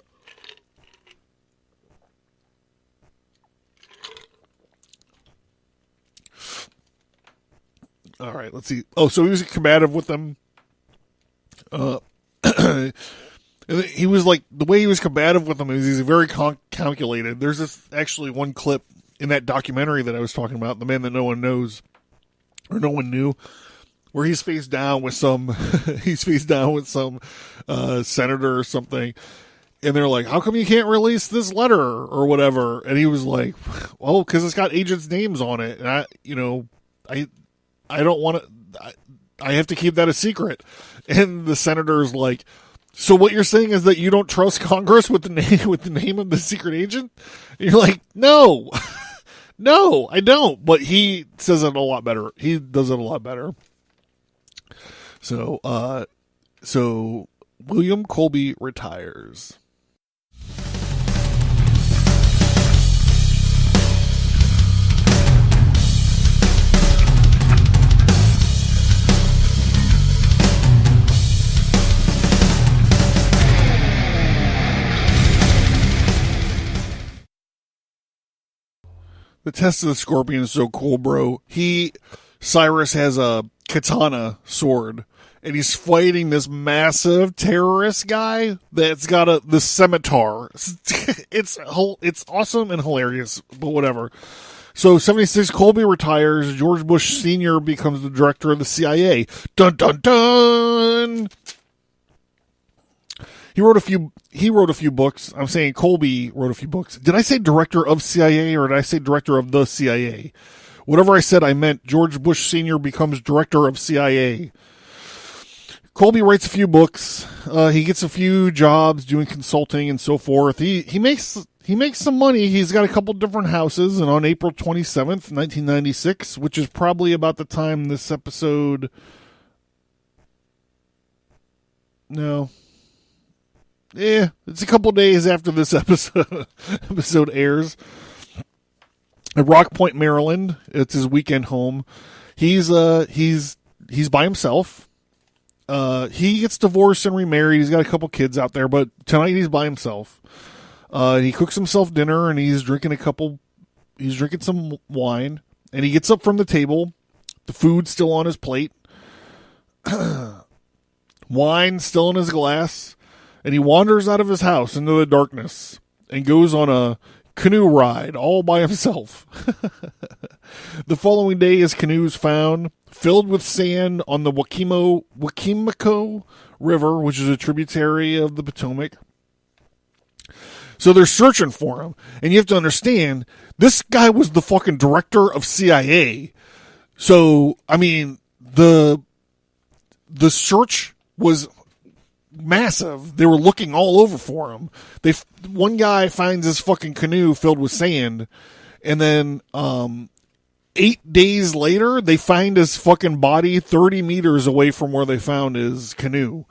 All right, let's see. Oh, so he was combative with them. He was like, the way he was combative with them is he's very calculated. There's this actually one clip in that documentary that I was talking about, The Man That No One Knows, or no one knew, where he's face down with some senator or something, and they're like, "How come you can't release this letter or whatever?" And he was like, "Well, because it's got agents' names on it, and I don't want to. I have to keep that a secret." And the senator's like, "So what you're saying is that you don't trust Congress with the name of the secret agent?" And you're like, "No, no, I don't." But he says it a lot better. He does it a lot better. So William Colby retires. The test of the Scorpion is so cool, bro. Cyrus has a katana sword, and he's fighting this massive terrorist guy that's got the scimitar. It's awesome and hilarious, but whatever. So 76, Colby retires. George Bush Sr. becomes the director of the CIA. Dun dun dun. He wrote a few books. I'm saying Colby wrote a few books. Did I say director of CIA or did I say director of the CIA? Whatever I said, I meant George Bush Sr. becomes director of CIA. Colby writes a few books. He gets a few jobs doing consulting and so forth. He makes some money. He's got a couple different houses. And on April 27th, 1996, which is probably about the time this episode... No... Yeah, it's a couple days after this episode airs. At Rock Point, Maryland, it's his weekend home. He's by himself. He gets divorced and remarried. He's got a couple kids out there, but tonight he's by himself. He cooks himself dinner and he's drinking some wine, and he gets up from the table. The food's still on his plate. Wine still in his glass. And he wanders out of his house into the darkness and goes on a canoe ride all by himself. The following day, his canoe is found filled with sand on the Wicomico River, which is a tributary of the Potomac. So they're searching for him. And you have to understand, this guy was the fucking director of CIA. So, I mean, the search was massive. They were looking all over for him. One guy finds his fucking canoe filled with sand, and then 8 days later they find his fucking body 30 meters away from where they found his canoe.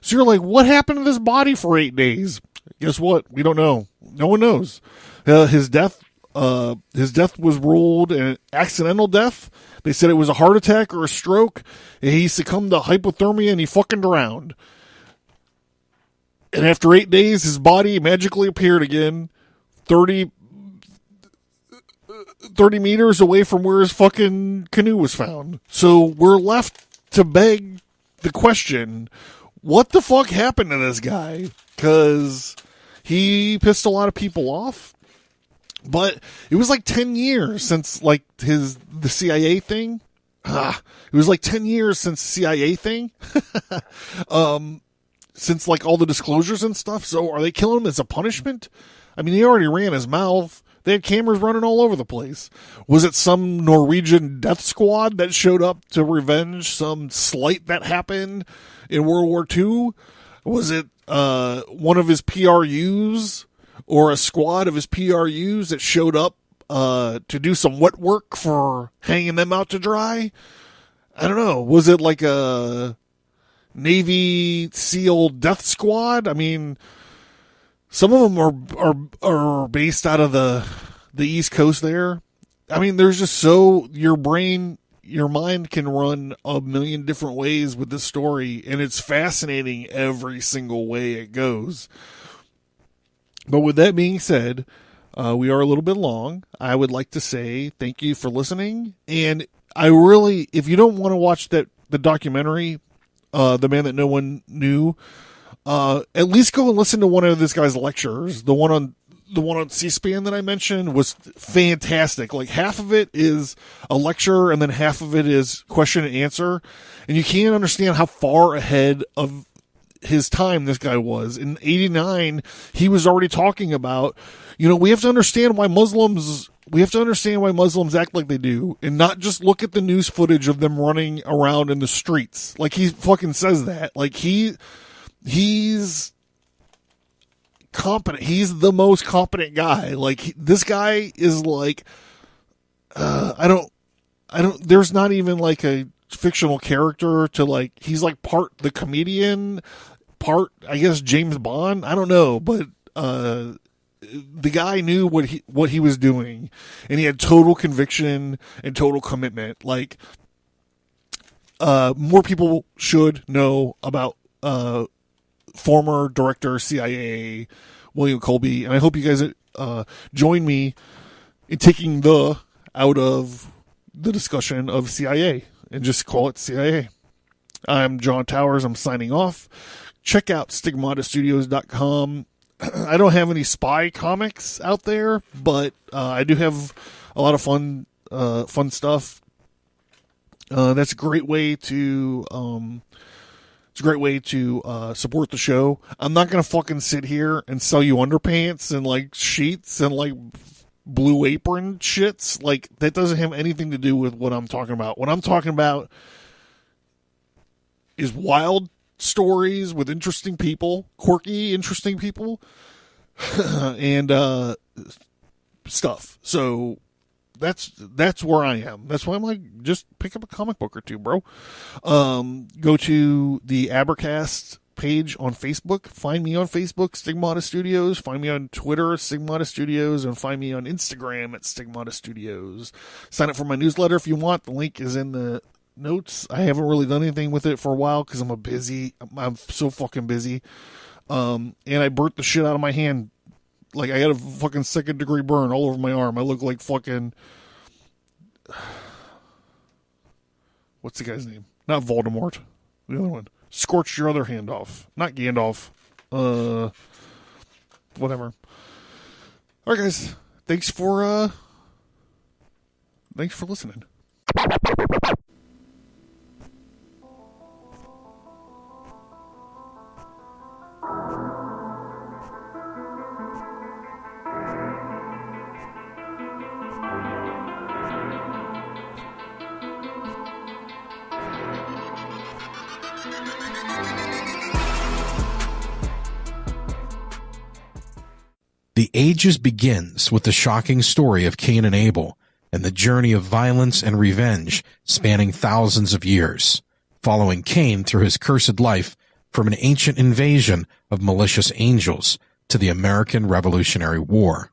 So you're like, what happened to this body for 8 days? Guess what? We don't know. No one knows. His death was ruled an accidental death. They said it was a heart attack or a stroke. He succumbed to hypothermia and he fucking drowned. And after 8 days, his body magically appeared again, 30 meters away from where his fucking canoe was found. So we're left to beg the question, what the fuck happened to this guy? Because he pissed a lot of people off. But it was like 10 years since like the CIA thing. It was like 10 years since the CIA thing. Since like all the disclosures and stuff. So are they killing him as a punishment? I mean, he already ran his mouth. They had cameras running all over the place. Was it some Norwegian death squad that showed up to revenge some slight that happened in World War II? Was it one of his PRUs or a squad of his PRUs that showed up to do some wet work for hanging them out to dry? I don't know. Was it like a Navy SEAL death squad? I mean, some of them are based out of the East Coast there. I mean, there's just your mind can run a million different ways with this story, and it's fascinating every single way it goes. But with that being said, we are a little bit long. I would like to say thank you for listening, and if you don't want to watch the documentary, The Man That No One Knew, at least go and listen to one of this guy's lectures. The one on the one on C-SPAN that I mentioned was fantastic. Like half of it is a lecture and then half of it is question and answer. And you can't understand how far ahead of his time this guy was. In 89, he was already talking about, we have to understand why Muslims act like they do and not just look at the news footage of them running around in the streets. Like he fucking says that. Like he's competent. He's the most competent guy. Like this guy is like, there's not even like a fictional character to like, he's like part the comedian, part, I guess, James Bond. I don't know, but, the guy knew what he was doing, and he had total conviction and total commitment. Like, more people should know about, former director CIA William Colby, and I hope you guys join me in taking the out of the discussion of CIA and just call it CIA. I'm John Towers. I'm signing off. Check out stigmatastudios.com. I don't have any spy comics out there, but I do have a lot of fun stuff. That's a great way to support the show. I'm not gonna fucking sit here and sell you underpants and like sheets and like Blue Apron shits. Like that doesn't have anything to do with what I'm talking about. What I'm talking about is wild stories with interesting people, quirky, interesting people, and stuff. So that's where I am. That's why I'm like, just pick up a comic book or two, bro. Go to the Abercast page on Facebook. Find me on Facebook, Stigmata Studios. Find me on Twitter, Stigmata Studios, and find me on Instagram at Stigmata Studios. Sign up for my newsletter if you want. The link is in the notes. I haven't really done anything with it for a while because I'm so fucking busy. And I burnt the shit out of my hand. Like I got a fucking 2nd-degree burn all over my arm. I look like fucking, what's the guy's name? Not Voldemort. The other one. Scorched your other hand off. Not Gandalf. Whatever. Alright guys. Thanks for listening. The Ages begins with the shocking story of Cain and Abel and the journey of violence and revenge spanning thousands of years, following Cain through his cursed life from an ancient invasion of malicious angels to the American Revolutionary War.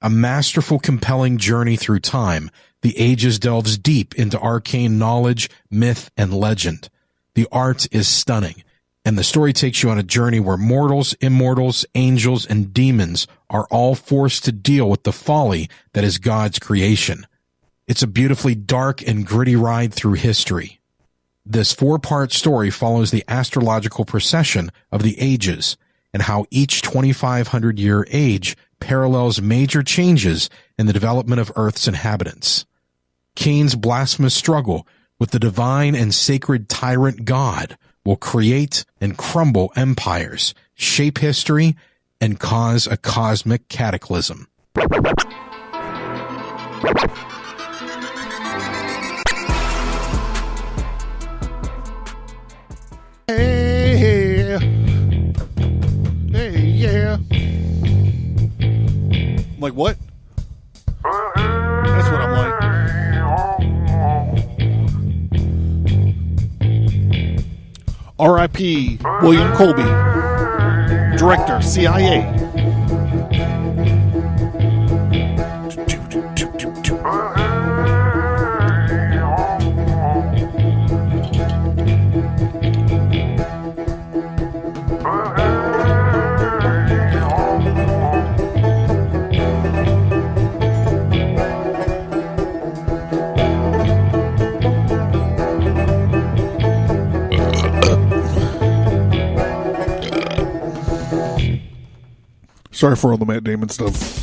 A masterful, compelling journey through time, The Ages delves deep into arcane knowledge, myth, and legend. The art is stunning, and the story takes you on a journey where mortals, immortals, angels, and demons are all forced to deal with the folly that is God's creation. It's a beautifully dark and gritty ride through history. This 4-part story follows the astrological procession of the ages and how each 2,500-year age parallels major changes in the development of Earth's inhabitants. Cain's blasphemous struggle with the divine and sacred tyrant God will create and crumble empires, shape history, and cause a cosmic cataclysm. Hey, yeah. I'm like, what? That's what I'm like. R.I.P. William Colby, Director, CIA. Sorry for all the Matt Damon stuff.